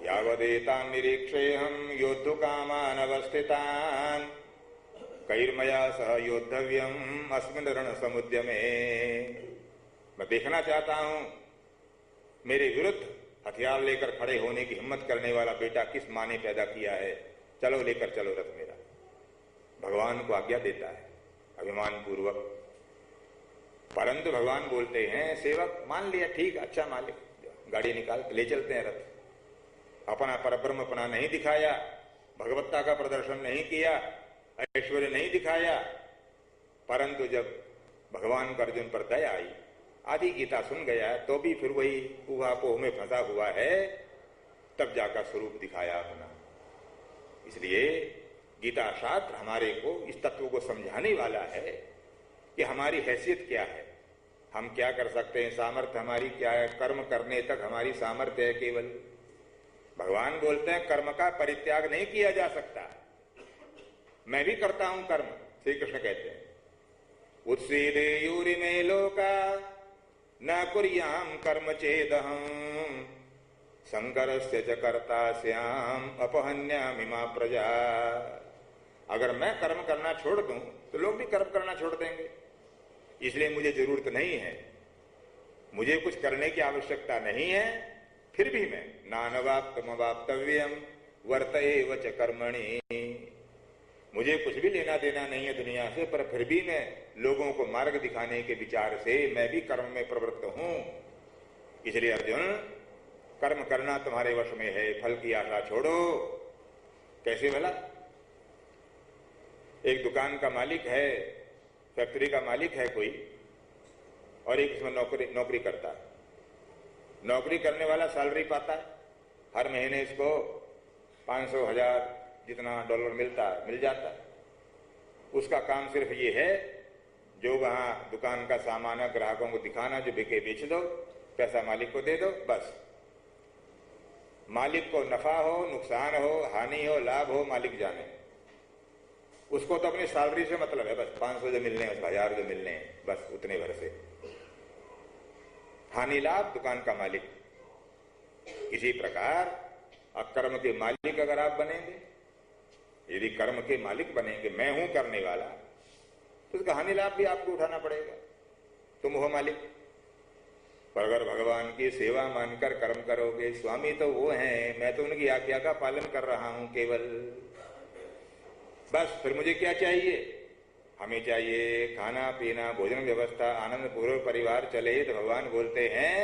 Speaker 2: यावदेतान निरीक्षेऽहं योद्धु कामान अवस्थितान कैर्मया सह योद्धव्यम अस्मिन् रण समुद्यमे। मैं देखना चाहता हूं मेरे विरुद्ध हथियार लेकर खड़े होने की हिम्मत करने वाला बेटा किस माँ ने पैदा किया है, चलो लेकर चलो रथ मेरा। भगवान को आज्ञा देता है अभिमान पूर्वक। परंतु भगवान बोलते हैं, सेवक मान लिया, ठीक, अच्छा मालिक, गाड़ी निकाल ले चलते हैं रथ। अपना परब्रह्मपना नहीं दिखाया, भगवत्ता का प्रदर्शन नहीं किया, ऐश्वर्य नहीं दिखाया। परंतु जब भगवान का अर्जुन पर दया आई, आधी गीता सुन गया, तो भी फिर वही ऊहापोह में फंसा हुआ है, तब जाकर स्वरूप दिखाया अपना। इसलिए गीता शास्त्र हमारे को इस तत्व को समझाने वाला है कि हमारी हैसियत क्या है, हम क्या कर सकते हैं, सामर्थ्य हमारी क्या है, कर्म करने तक हमारी सामर्थ्य है केवल। भगवान बोलते हैं कर्म का परित्याग नहीं किया जा सकता। मैं भी करता हूं कर्म, श्री कृष्ण कहते हैं उत्सीदे यूरि में लोका न कुर्याम कर्म चेदहम शंकरस्य च कर्ता श्याम अपहन्यामिमा प्रजा। अगर मैं कर्म करना छोड़ दूं तो लोग भी कर्म करना छोड़ देंगे, इसलिए मुझे जरूरत नहीं है, मुझे कुछ करने की आवश्यकता नहीं है। फिर भी मैं नानवाप्तमवाप्तव्यम वर्त एव च कर्मणि, मुझे कुछ भी लेना देना नहीं है दुनिया से, पर फिर भी मैं लोगों को मार्ग दिखाने के विचार से मैं भी कर्म में प्रवृत्त हूं। इसलिए अर्जुन, कर्म करना तुम्हारे वश में है, फल की आशा छोड़ो। कैसे भला? एक दुकान का मालिक है, फैक्ट्री का मालिक है कोई, और एक इसमें नौकरी करता है। नौकरी करने वाला सैलरी पाता है, हर महीने इसको 500 1000 जितना डॉलर मिलता है मिल जाता है। उसका काम सिर्फ ये है जो वहां दुकान का सामान है ग्राहकों को दिखाना, जो बिके बेच दो, पैसा मालिक को दे दो, बस। मालिक को नफा हो, नुकसान हो, हानि हो, लाभ हो, मालिक जाने। उसको तो अपनी सैलरी से मतलब है, बस 500 जो मिलने हैं, 1000 जो मिलने हैं, बस उतने भर से। हानि लाभ दुकान का मालिक। इसी प्रकार अकर्म के मालिक अगर आप बनेंगे, यदि कर्म के मालिक बनेंगे, मैं हूं करने वाला, तो उसका हानि लाभ भी आपको उठाना पड़ेगा, तुम हो मालिक। पर अगर भगवान की सेवा मानकर कर्म करोगे, स्वामी तो वो हैं, मैं तो उनकी आज्ञा का पालन कर रहा हूं केवल, बस। फिर मुझे क्या चाहिए? हमें चाहिए खाना पीना, भोजन व्यवस्था, आनंद पूर्वक परिवार चले। तो भगवान बोलते हैं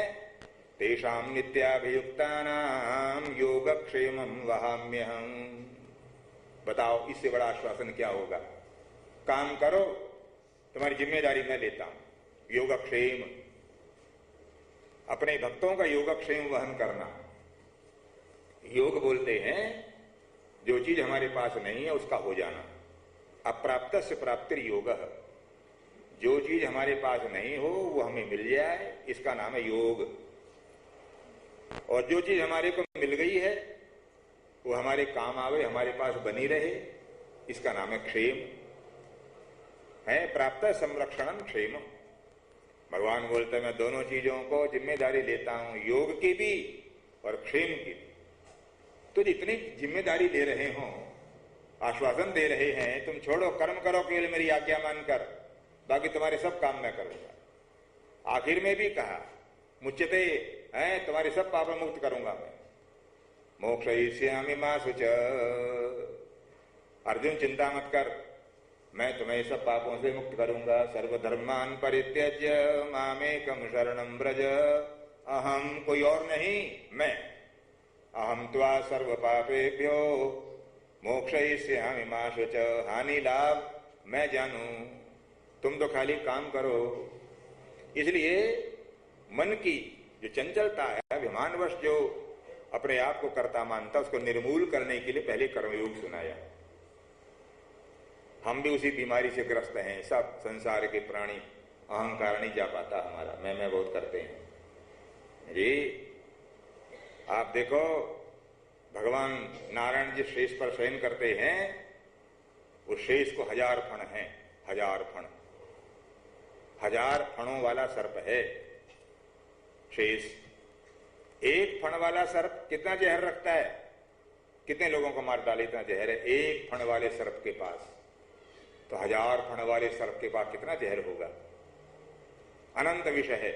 Speaker 2: तेषाम नित्याभियुक्तानाम योगक्षेमं वहाम्यहम्। बताओ इससे बड़ा आश्वासन क्या होगा? काम करो, तुम्हारी जिम्मेदारी मैं लेता हूं। योगक्षेम, अपने भक्तों का योगक्षेम वहन करना। योग बोलते हैं जो चीज हमारे पास नहीं है उसका हो जाना। अप्राप्तस्य प्राप्तिर योगः, जो चीज हमारे पास नहीं हो वो हमें मिल जाए, इसका नाम है योग। और जो चीज हमारे को मिल गई है वो हमारे काम आवे, हमारे पास बनी रहे, इसका नाम है क्षेम। है प्राप्त संरक्षणम क्षेम। भगवान बोलते हैं मैं दोनों चीजों को जिम्मेदारी लेता हूं, योग की भी और क्षेम की भी। तो जितनी जिम्मेदारी ले रहे हो, आश्वासन दे रहे हैं, तुम छोड़ो, कर्म करो केवल मेरी आज्ञा मानकर, बाकी तुम्हारे सब काम मैं करूंगा। आखिर में भी कहा मुच्यते है, तुम्हारे सब पाप मुक्त करूंगा मैं। मोक्षयिष्यामि मा शुच। अर्जुन चिंता मत कर, मैं तुम्हें सब पापों से मुक्त करूंगा। सर्वधर्मान परित्यज्य मामेकम शरणं व्रज। अहम, कोई और नहीं, मैं। अहम त्वा सर्व पापेभ्यो मोक्षयिष्यामि मा शुच। हानि लाभ मैं जानू, तुम तो खाली काम करो। इसलिए मन की जो चंचलता है, अभिमानवश जो अपने आप को कर्ता मानता, उसको निर्मूल करने के लिए पहले कर्मयोग सुनाया। हम भी उसी बीमारी से ग्रस्त हैं, सब संसार के प्राणी। अहंकार नहीं जा पाता हमारा, मैं बहुत करते हैं जी। आप देखो भगवान नारायण जिस शेष पर शयन करते हैं, उस शेष को 1000 फण हैं, 1000 फण, 1000 फणों वाला सर्प है शेष। एक फण वाला सर्प कितना जहर रखता है, कितने लोगों को मार डाले, इतना जहर है एक फण वाले सर्प के पास। तो 1000 फण वाले सर्प के पास कितना जहर होगा, अनंत विष है।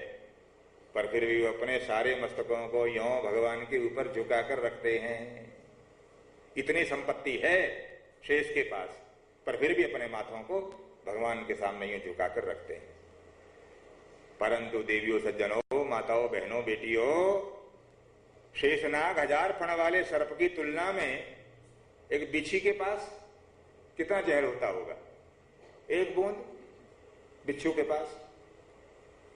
Speaker 2: पर फिर भी वो अपने सारे मस्तकों को यों भगवान के ऊपर झुकाकर रखते हैं। इतनी संपत्ति है शेष के पास, पर फिर भी अपने माथों को भगवान के सामने यूं झुकाकर रखते हैं। परंतु देवियों, सज्जनों, माताओं, बहनों, बेटियों, शेषनाग 1000 फण वाले सर्प की तुलना में एक बिच्छी के पास कितना जहर होता होगा, एक बूंद बिच्छू के पास।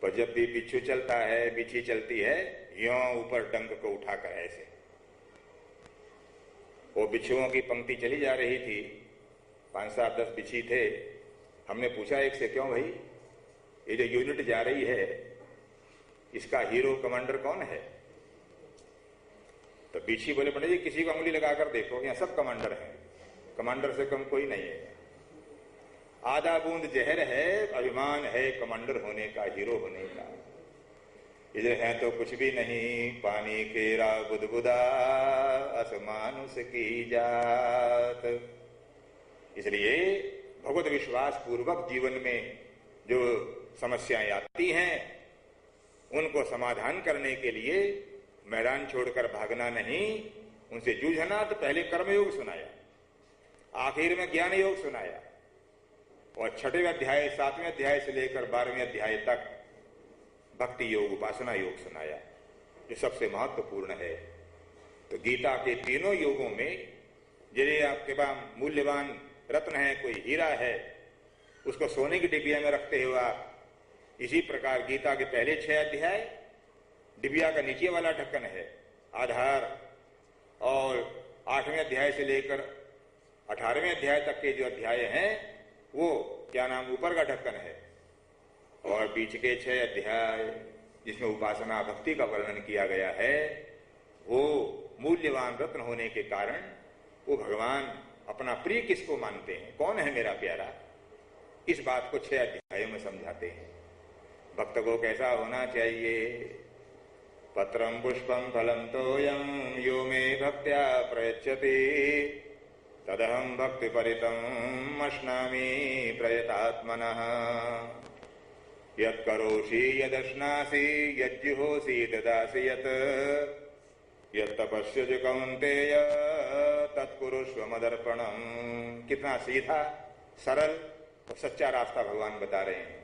Speaker 2: पर जब भी बिच्छू चलता है, बिच्छी चलती है, यों ऊपर डंक को उठाकर ऐसे। वो बिच्छुओं की पंक्ति चली जा रही थी, 5 7 10 बिच्छी थे। हमने पूछा एक से, क्यों भाई ये जो यूनिट जा रही है इसका हीरो कमांडर कौन है? तो बीछी बोले पंडित जी किसी को उंगली लगाकर देखो, यहाँ सब कमांडर हैं, कमांडर से कम कोई नहीं है। आधा बूंद जहर है, अभिमान है कमांडर होने का, हीरो होने का। इधर है तो कुछ भी नहीं, पानी केरा बुदबुदा असमानुष की जात। इसलिए भगवत विश्वास पूर्वक जीवन में जो समस्याएं आती हैं उनको समाधान करने के लिए मैदान छोड़कर भागना नहीं, उनसे जूझना। तो पहले कर्मयोग सुनाया, आखिर में ज्ञान योग सुनाया, और 6वें अध्याय 7वें अध्याय से लेकर 12वें अध्याय तक भक्ति योग उपासना योग सुनाया, जो सबसे महत्वपूर्ण है। तो गीता के तीनों योगों में यदि आपके पास मूल्यवान रत्न है, कोई हीरा है, उसको सोने की डिबिया में रखते हुए आप इसी प्रकार गीता के पहले 6 अध्याय, डिबिया का नीचे वाला ढक्कन है आधार, और 8वें अध्याय से लेकर 18वें अध्याय तक के जो अध्याय हैं वो क्या नाम ऊपर का ढक्कन है, और बीच के 6 अध्याय जिसमें उपासना भक्ति का वर्णन किया गया है वो मूल्यवान रत्न होने के कारण वो भगवान अपना प्रिय किसको मानते हैं, कौन है मेरा प्यारा, इस बात को 6 अध्यायों में समझाते हैं। भक्त को कैसा होना चाहिए? पत्रम पुष्पम फलम तोयम यो मे भक्त्या प्रयच्छति तदहम भक्ति परितम अश्नामि प्रयतात्मनः। यत् करोषि यदश्नासि यज्जुहोषि ददासि यत् तपस्यसि कौन्तेय तत्कुरुष्व मदर्पणम्। कितना सीधा सरल और सच्चा रास्ता भगवान बता रहे हैं।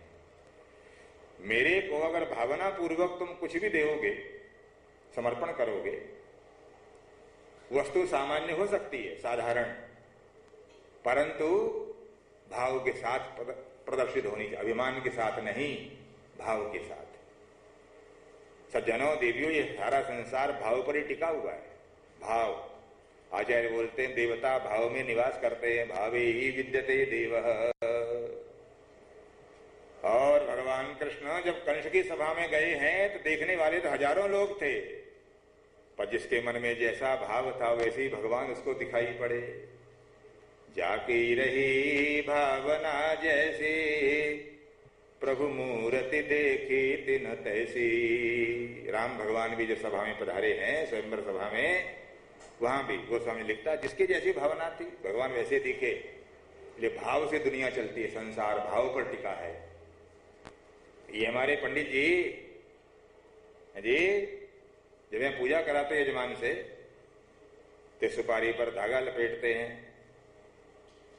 Speaker 2: मेरे को अगर भावना पूर्वक तुम कुछ भी दोगे, समर्पण करोगे, वस्तु सामान्य हो सकती है, साधारण, परंतु भाव के साथ प्रदर्शित होनी चाहिए, अभिमान के साथ नहीं, भाव के साथ। सज्जनों देवियों, ये सारा संसार भाव पर ही टिका हुआ है। भाव, आचार्य बोलते हैं देवता भाव में निवास करते हैं, भावे ही विद्यते देवः। और भगवान कृष्ण जब कंस की सभा में गए हैं तो देखने वाले तो हजारों लोग थे, पर जिसके मन में जैसा भाव था वैसे ही भगवान उसको दिखाई पड़े। जाकी रही भावना जैसी प्रभु मूर्ति देखी तिन तैसी। राम भगवान भी जो सभा में पधारे हैं, स्वयंवर सभा में, वहां भी गोस्वामी लिखता है जिसकी जैसी भावना थी भगवान वैसे दिखे। ये भाव से दुनिया चलती है, संसार भाव पर टिका है। ये हमारे पंडित जी जब मैं पूजा कराते यजमान से तो सुपारी पर धागा लपेटते हैं,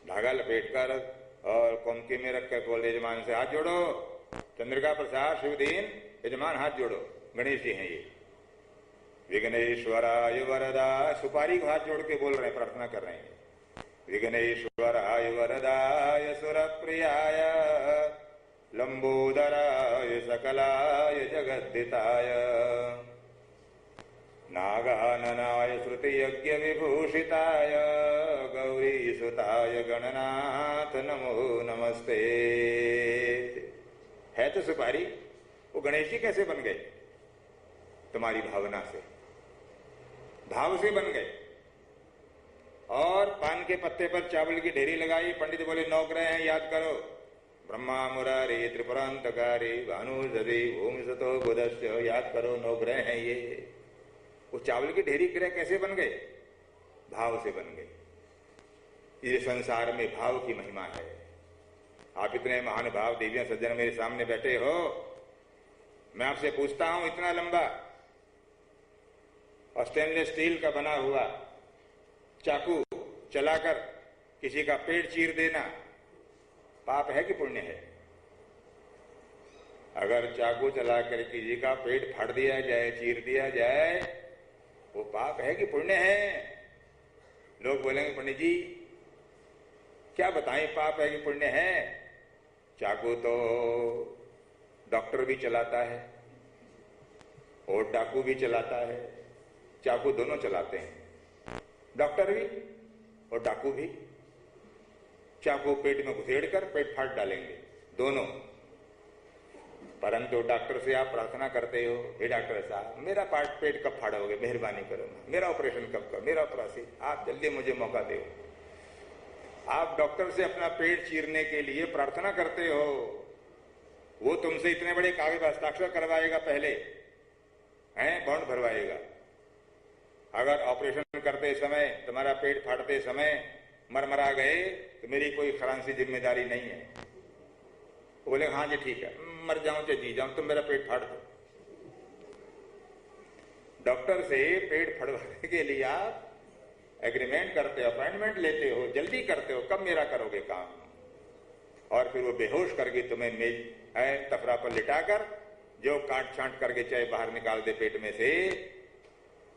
Speaker 2: धागा लपेटकर और कुमके में रखकर बोल यजमान से हाथ जोड़ो, चंद्रिका प्रसाद शुभ दिन, यजमान हाथ जोड़ो, गणेश जी हैं ये, विघ्नेश्वराय वरदा, सुपारी को हाथ जोड़ के बोल रहे हैं, प्रार्थना कर रहे हैं, विघ्नेश्वराय वरदाय सुरप्रियाय लंबोदराय सकलाय जगद्दिताय नागाननाय श्रुति यज्ञ विभूषिताय गौरी सुताय गणनाथ नमो नमस्ते। है तो सुपारी, वो गणेश जी कैसे बन गए? तुम्हारी भावना से, भाव से बन गए। और पान के पत्ते पर चावल की ढेरी लगाई, पंडित बोले 9 ग्रह हैं याद करो, ब्रह्मा मुरारी त्रिपुरांतकारी भानुर्धरी ओम सतो बुधस्य, याद करो 9 ग्रह हैं ये। वो चावल की ढेरी ग्रह कैसे बन गए? भाव से बन गए। ये संसार में भाव की महिमा है। आप इतने महान भाव देवियां सज्जन मेरे सामने बैठे हो, मैं आपसे पूछता हूं, इतना लंबा और स्टेनलेस स्टील का बना हुआ चाकू चलाकर किसी का पेट चीर देना पाप है कि पुण्य है? अगर चाकू चलाकर किसी का पेट फाड़ दिया जाए, चीर दिया जाए, वो पाप है कि पुण्य है? लोग बोलेंगे पंडित जी क्या बताएं, पाप है कि पुण्य है? चाकू तो डॉक्टर भी चलाता है और डाकू भी चलाता है, चाकू दोनों चलाते हैं, डॉक्टर भी और डाकू भी। चाकू पेट में घुसेड़ कर पेट फाड़ डालेंगे दोनों। परंतु डॉक्टर से आप प्रार्थना करते हो, हे डॉक्टर साहब मेरा पेट कब फाड़ोगे, मेहरबानी करो, मेरा ऑपरेशन कब करो, मेरा ऑपरेशन आप जल्दी मुझे मौका दो। आप डॉक्टर से अपना पेट चीरने के लिए प्रार्थना करते हो, वो तुमसे इतने बड़े कागज पर हस्ताक्षर करवाएगा, पहले हैं बॉन्ड भरवाएगा। अगर ऑपरेशन करते समय, तुम्हारा पेट फाड़ते समय मरमरा गए तो मेरी कोई खरांसी जिम्मेदारी नहीं है। वो बोले हाँ जी ठीक है, मर जाऊं चाहे जी जाऊं, तुम मेरा पेट फाड़ दो। डॉक्टर से पेट फाड़वाने के लिए आप एग्रीमेंट करते हो, अपॉइंटमेंट लेते हो, जल्दी करते हो, कब मेरा करोगे काम। और फिर वो बेहोश करके तुम्हें मेज तफरा पर लिटाकर जो काट छांट करके चाहे बाहर निकाल दे पेट में से,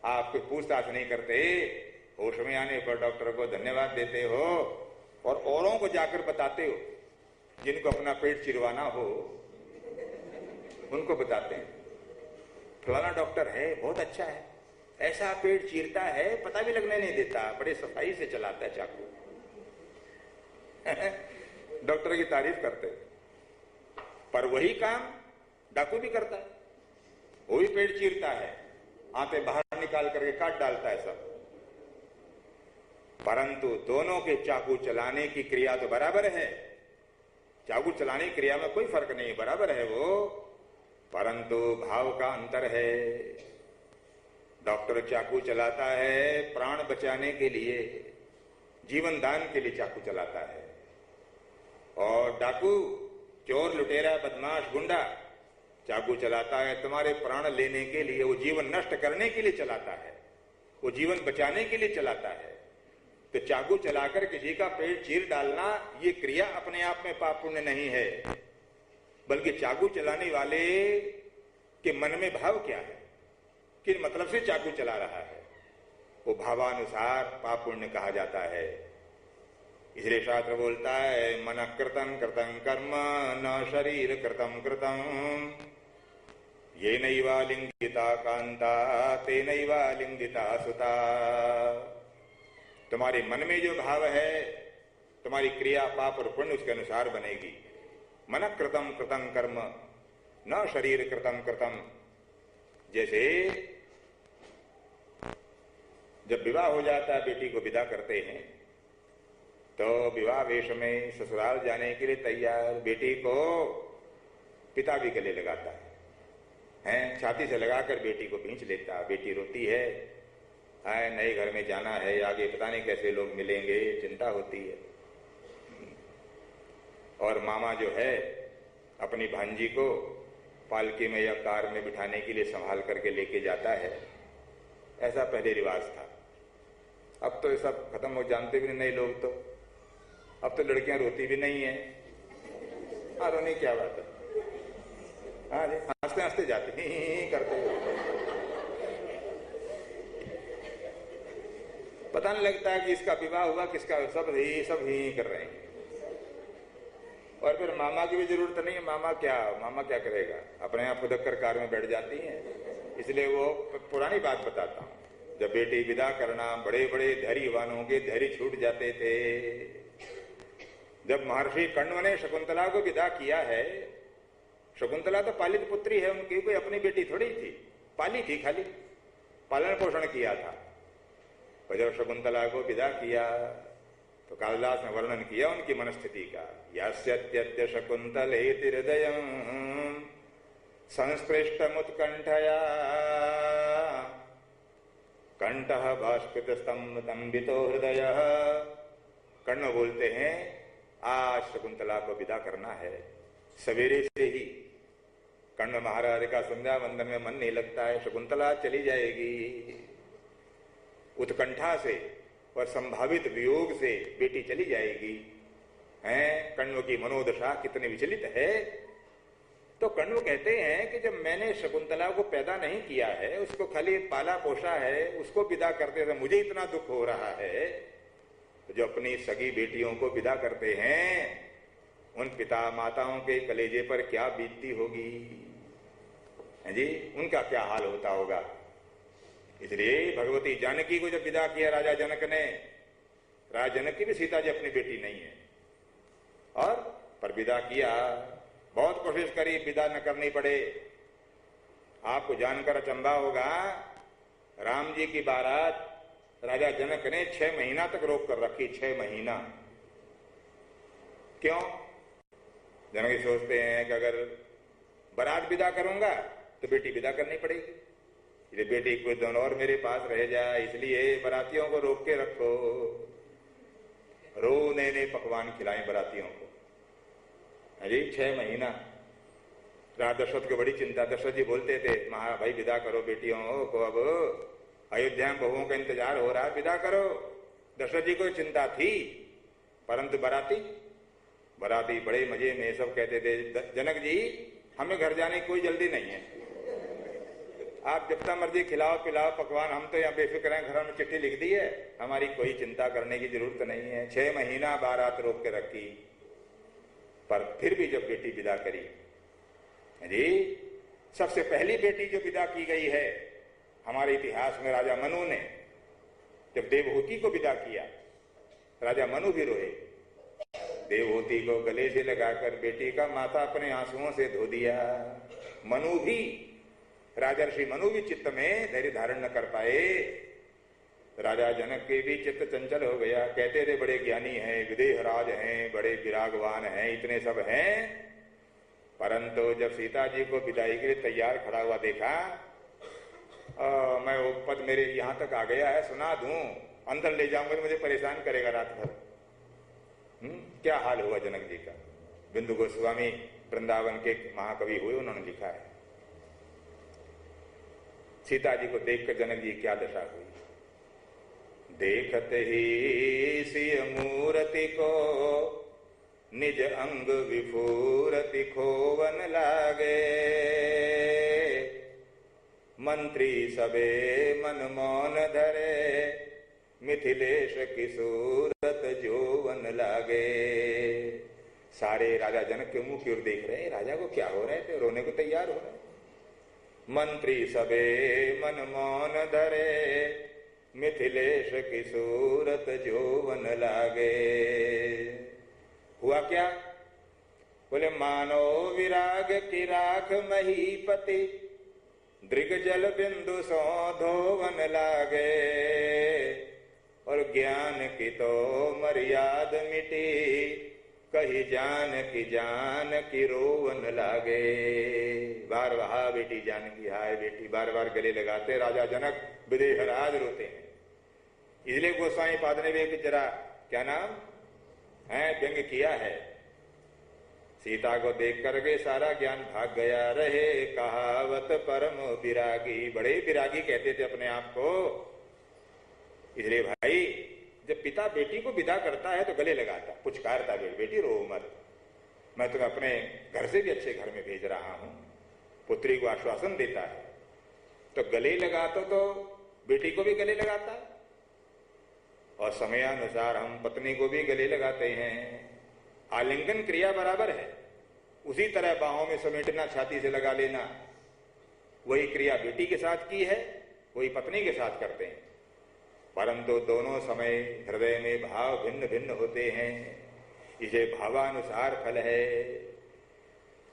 Speaker 2: आप कोई पूछताछ नहीं करते, होश में आने पर डॉक्टर को धन्यवाद देते हो और औरों को जाकर बताते हो, जिनको अपना पेट चिरवाना हो उनको बताते हैं, फलाना डॉक्टर है बहुत अच्छा है, ऐसा पेट चीरता है पता भी लगने नहीं देता, बड़े सफाई से चलाता है चाकू। डॉक्टर की तारीफ करते, पर वही काम डाकू भी करता है, वो भी पेट चीरता है, आंतें बाहर निकाल करके काट डालता है सब। परंतु दोनों के चाकू चलाने की क्रिया तो बराबर है, चाकू चलाने की क्रिया में कोई फर्क नहीं, बराबर है वो, परंतु भाव का अंतर है। डॉक्टर चाकू चलाता है प्राण बचाने के लिए, जीवन दान के लिए चाकू चलाता है, और डाकू, चोर, लुटेरा, बदमाश, गुंडा चाकू चलाता है तुम्हारे प्राण लेने के लिए, वो जीवन नष्ट करने के लिए चलाता है, वो जीवन बचाने के लिए चलाता है। तो चाकू चलाकर किसी का पेट चीर डालना ये क्रिया अपने आप में पाप पुण्य नहीं है, बल्कि चाकू चलाने वाले के मन में भाव क्या है, किन मतलब से चाकू चला रहा है, वो भावानुसार पाप पुण्य कहा जाता है। इसलिए शास्त्र बोलता है मन कृतं कृतं कर्म न शरीर कृतं कृतं, ये नैवा लिंगिता कांता ते नैवा लिंगिता सुता। तुम्हारे मन में जो भाव है, तुम्हारी क्रिया पाप और पुण्य उसके अनुसार बनेगी। मन कृतं कृतं कर्म न शरीर कृतं कृतं। जैसे जब विवाह हो जाता है, बेटी को विदा करते हैं, तो विवाह वेश में ससुराल जाने के लिए तैयार, बेटी को पिता भी गले लगाता है, छाती से लगाकर बेटी को खींच लेता, बेटी रोती है, नए घर में जाना है, आगे पता नहीं कैसे लोग मिलेंगे, चिंता होती है। और मामा जो है अपनी भांजी को पालकी में या कार में बिठाने के लिए संभाल करके लेके जाता है, ऐसा पहले रिवाज था। अब तो ये सब खत्म हो, जानते भी नहीं लोग, तो अब तो लड़कियां रोती भी नहीं है। हाँ, रोने क्या बात है, हाँ जी, हंसते हंसते जाते ही करते, पता नहीं लगता है कि इसका विवाह हुआ किसका, सब ही कर रहे हैं। और फिर मामा की भी जरूरत नहीं है, मामा क्या करेगा, अपने आप खुद कर कार में बैठ जाती हैं। इसलिए वो पुरानी बात बताता हूं, जब बेटी विदा करना, बड़े बड़े धैर्यवानों के धैर्य छूट जाते थे। जब महर्षि कण्व ने शकुंतला को विदा किया है, शकुंतला तो पालित पुत्री है, उनकी कोई अपनी बेटी थोड़ी थी, पाली थी, खाली पालन पोषण किया था। और जब शकुंतला को विदा किया तो कालिदास ने वर्णन किया उनकी मनस्थिति का, यास्यत्यद्य शकुंतलेति हृदयं संस्पृष्टमुत्कंठया कंठः बाष्पितस्तंभितो हृदयः। कण्व बोलते हैं आज शकुंतला को विदा करना है, सवेरे से ही। कण्व महाराज का संध्या वंदन में मन नहीं लगता है, शकुंतला चली जाएगी, उत्कंठा से और संभावित वियोग से बेटी चली जाएगी। हैं, कण्व की मनोदशा कितनी विचलित है। तो कण्व कहते हैं कि जब मैंने शकुंतला को पैदा नहीं किया है, उसको खाली पाला पोषा है, उसको विदा करते थे, मुझे इतना दुख हो रहा है। तो जो अपनी सगी बेटियों को विदा करते हैं, उन पिता माताओं के कलेजे पर क्या बीतती होगी, है जी, उनका क्या हाल होता होगा। इसलिए भगवती जानकी को जब विदा किया राजा जनक ने, राजा जनक की भी सीता जी अपनी बेटी नहीं है, और पर विदा किया, बहुत कोशिश करी विदा न करनी पड़े। आपको जानकर अचंभा होगा, राम जी की बारात राजा जनक ने 6 महीना तक रोक कर रखी। 6 महीना। क्यों? जनक जी सोचते हैं कि अगर बारात विदा करूंगा तो बेटी विदा करनी पड़ेगी, इसलिए बेटी कुछ दिन और मेरे पास रह जाए, इसलिए बारातियों को रोक के रखो। रो नए नए पकवान खिलाएं बारातियों को। अरे 6 महीना। राजा दशरथ को बड़ी चिंता। दशरथ जी बोलते थे, महा भाई विदा करो बेटियों को, अब अयोध्या में बहुओं का इंतजार हो रहा है, विदा करो। दशरथ जी को चिंता थी, परंतु बाराती बड़े मजे में सब कहते थे, जनक जी हमें घर जाने की कोई जल्दी नहीं है, आप जितना मर्जी खिलाओ पिलाओ पकवान, हम तो यहाँ बेफिक्र हैं, घर में चिट्ठी लिख दी है, हमारी कोई चिंता करने की जरूरत नहीं है। 6 महीना बारात रोक के रखी, पर फिर भी जब बेटी विदा करी, जी सबसे पहली बेटी जो विदा की गई है हमारे इतिहास में, राजा मनु ने जब देवहूति को विदा किया, राजा मनु भी रोए। देवहूति को गले से लगाकर बेटी का माथा अपने आंसुओं से धो दिया। मनु भी, राजर्षि मनु भी चित्त में धैर्य धारण न कर पाए। राजा जनक के भी चित्त चंचल हो गया। कहते थे बड़े ज्ञानी हैं, विदेहराज हैं, बड़े विरागवान हैं, इतने सब हैं, परंतु जब सीता जी को विदाई के लिए तैयार खड़ा हुआ देखा, मैं वो पद मेरे यहां तक आ गया है, सुना दूं, अंदर ले जाऊंगा तो मुझे परेशान करेगा रात भर। क्या हाल हुआ जनक जी का। बिंदु गोस्वामी वृंदावन के महाकवि हुए, उन्होंने लिखा है, सीता जी को देखकर जनक जी क्या दशा हुई। देखते ही सिय मूर्ति को निज अंग विफूरति खोवन लागे, मंत्री सबे मन मौन धरे, मिथिलेश की सूरत जोवन लागे। सारे राजा जनक के मुंह की ओर देख रहे हैं, राजा को क्या हो रहे थे, रोने को तैयार हो रहे। मंत्री सबे मन मौन धरे, मिथिलेश की सूरत जोवन लागे। हुआ क्या? बोले मानो विराग की राख महीपति, दृग जल बिंदु सो धोवन लागे, और ज्ञान की तो मर्याद मिटी, कही जान की रोवन लागे। बार बार बेटी जानकी, हाय बेटी, बार बार गले लगाते राजा जनक, विदेहराज रोते हैं। इसलिए गोस्वामी पाद ने भी जरा क्या नाम है व्यंग किया है, सीता को देख करके सारा ज्ञान भाग गया। रहे कहावत परम विरागी, बड़े विरागी कहते थे अपने आप को। इसलिए भाई जब पिता बेटी को विदा करता है तो गले लगाता, पुचकारता, बेटी रो मत, मैं तुम्हें अपने घर से भी अच्छे घर में भेज रहा हूं, पुत्री को आश्वासन देता है। तो गले लगाता तो बेटी को भी गले लगाता, और समयानुसार हम पत्नी को भी गले लगाते हैं। आलिंगन क्रिया बराबर है, उसी तरह बाहों में समेटना, छाती से लगा लेना, वही क्रिया बेटी के साथ की है, वही पत्नी के साथ करते हैं, परंतु दोनों समय हृदय में भाव भिन्न भिन्न होते हैं। इसे भावानुसार फल है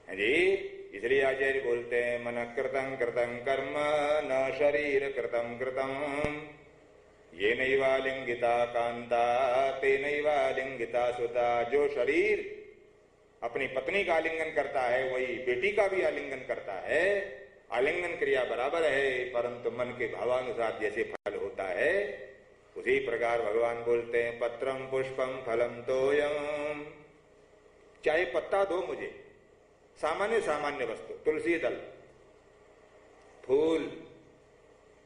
Speaker 2: जी। इसलिए आचार्य बोलते हैं, मन कृतं कृतं कर्म न शरीर कृतं कृतं, ये नैवालिंगिता कांता ते नैवालिंगिता सुता। जो शरीर अपनी पत्नी का आलिंगन करता है वही बेटी का भी आलिंगन करता है। आलिंगन क्रिया बराबर है, परंतु मन के भावानुसार जैसे फल होता है उसी प्रकार भगवान बोलते हैं, पत्रम पुष्पम फलम तोयम। चाहे पत्ता दो मुझे, सामान्य सामान्य वस्तु, तुलसी दल, फूल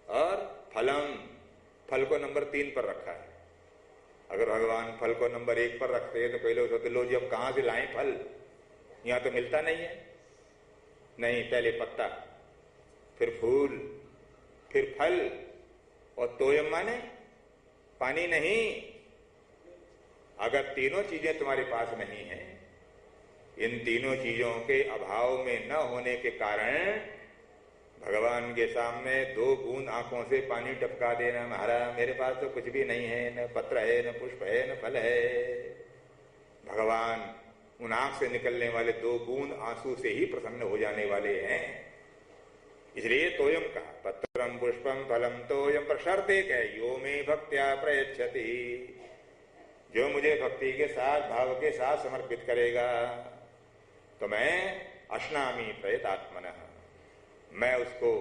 Speaker 2: और फलम, फल को नंबर 3 पर रखा है। अगर भगवान फल को नंबर 1 पर रखते हैं तो पहले सोचते लो जी अब कहां से लाएं फल, यहां तो मिलता नहीं है। नहीं, पहले पत्ता, फिर फूल, फिर फल, और तोयम माने पानी नहीं। अगर तीनों चीजें तुम्हारे पास नहीं है, इन तीनों चीजों के अभाव में न होने के कारण भगवान के सामने 2 बूंद आंखों से पानी टपका देना, महाराज मेरे पास तो कुछ भी नहीं है, न पत्र है, न पुष्प है, न फल है। भगवान उन आंख से निकलने वाले 2 बूंद आंसू से ही प्रसन्न हो जाने वाले हैं। इसलिए तोयम कहा, पत्रम पुष्पम फलम तोयम, पर शर्त एक है, यो में भक्त्या प्रयच्छति, जो मुझे भक्ति के साथ भाव के साथ समर्पित करेगा तो मैं अश्नामी प्रयतात्मनः, मैं उसको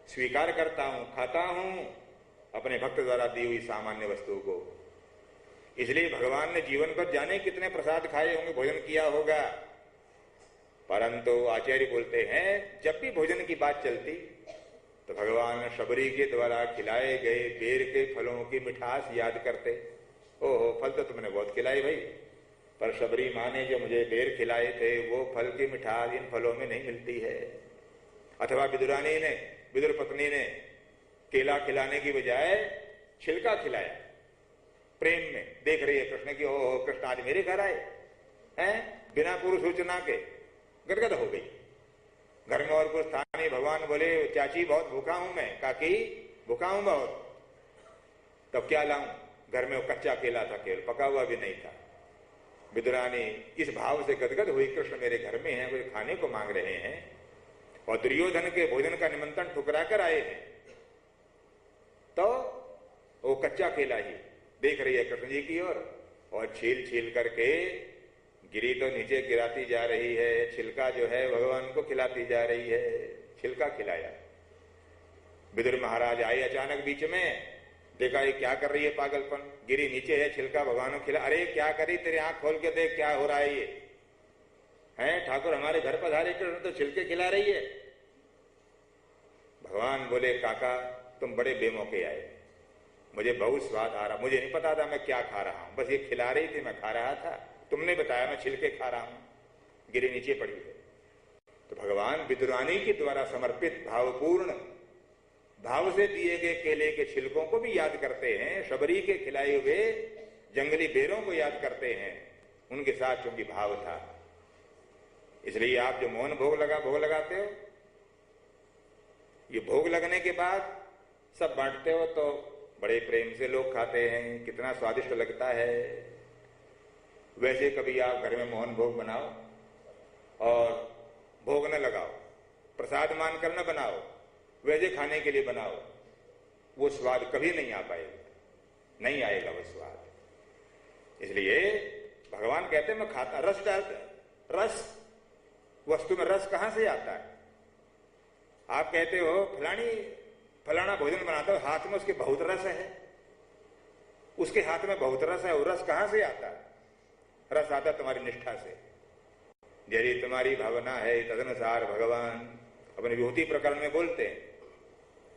Speaker 2: स्वीकार करता हूं, खाता हूं अपने भक्त द्वारा दी हुई सामान्य वस्तु को। इसलिए भगवान ने जीवन पर जाने कितने प्रसाद खाए होंगे, भोजन किया होगा, परंतु आचार्य बोलते हैं जब भी भोजन की बात चलती तो भगवान शबरी के द्वारा खिलाए गए बेर के फलों की मिठास याद करते। ओहो, फल तो तुमने बहुत खिलाए भाई, पर शबरी माँ ने जो मुझे बेर खिलाए थे वो फल की मिठास इन फलों में नहीं मिलती है। अथवा विदुरानी ने, विदुर पत्नी ने केला खिलाने की बजाय छिलका खिलाया, प्रेम में देख रही है कृष्ण की, ओहो कृष्ण आज मेरे घर आए हैं, बिना पूर्व सूचना के गदगद हो गई। घर में और कुछ था नहीं, भगवान बोले चाची बहुत भूखा हूं मैं, काकी भूखा हूं बहुत, तब क्या लाऊं, घर में वो कच्चा केला था, केवल पका हुआ भी नहीं था। विदुरानी इस भाव से गदगद हुई, कृष्ण मेरे घर में हैं, कुछ खाने को मांग रहे हैं, और दुर्योधन के भोजन का निमंत्रण ठुकरा कर आए हैं, तो वो कच्चा केला ही देख रही है कृष्ण जी की ओर, और छील छील करके गिरी तो नीचे गिराती जा रही है, छिलका जो है भगवान को खिलाती जा रही है, छिलका खिलाया। विदुर महाराज आए अचानक बीच में, देखा ये क्या कर रही है पागलपन, गिरी नीचे है, छिलका भगवान को खिला, अरे क्या करी, तेरी आंख खोल के देख क्या हो रहा है ये, हैं ठाकुर हमारे घर पधारे कृष्ण तो छिलके खिला रही है। भगवान बोले काका तुम बड़े बेमौके आए, मुझे बहुत स्वाद आ रहा, मुझे नहीं पता था मैं क्या खा रहा हूं, बस ये खिला रही थी मैं खा रहा था, तुमने बताया मैं छिलके खा रहा हूं, गिरी नीचे पड़ी है। तो भगवान विदुरानी के द्वारा समर्पित भावपूर्ण भाव से दिए गए केले के छिलकों को भी याद करते हैं, शबरी के खिलाए हुए जंगली बेरों को याद करते हैं, उनके साथ चूंकि भाव था। इसलिए आप जो मौन भोग लगाते हो, ये भोग लगने के बाद सब बांटते हो तो बड़े प्रेम से लोग खाते हैं, कितना स्वादिष्ट लगता है। वैसे कभी आप घर में मोहन भोग बनाओ और भोग न लगाओ, प्रसाद मानकर न बनाओ, वैसे खाने के लिए बनाओ, वो स्वाद कभी नहीं आ पाएगा, नहीं आएगा वो स्वाद। इसलिए भगवान कहते हैं मैं खाता, रस डालते, रस वस्तु में रस कहां से आता है। आप कहते हो फलाना भोजन बनाता हो, हाथ में उसके बहुत रस है, उसके हाथ में बहुत रस है, वो रस कहां से आता है, रस आता तुम्हारी निष्ठा से, यदि तुम्हारी भावना है तदनुसार भगवान अपने विभूति प्रकरण में बोलते हैं।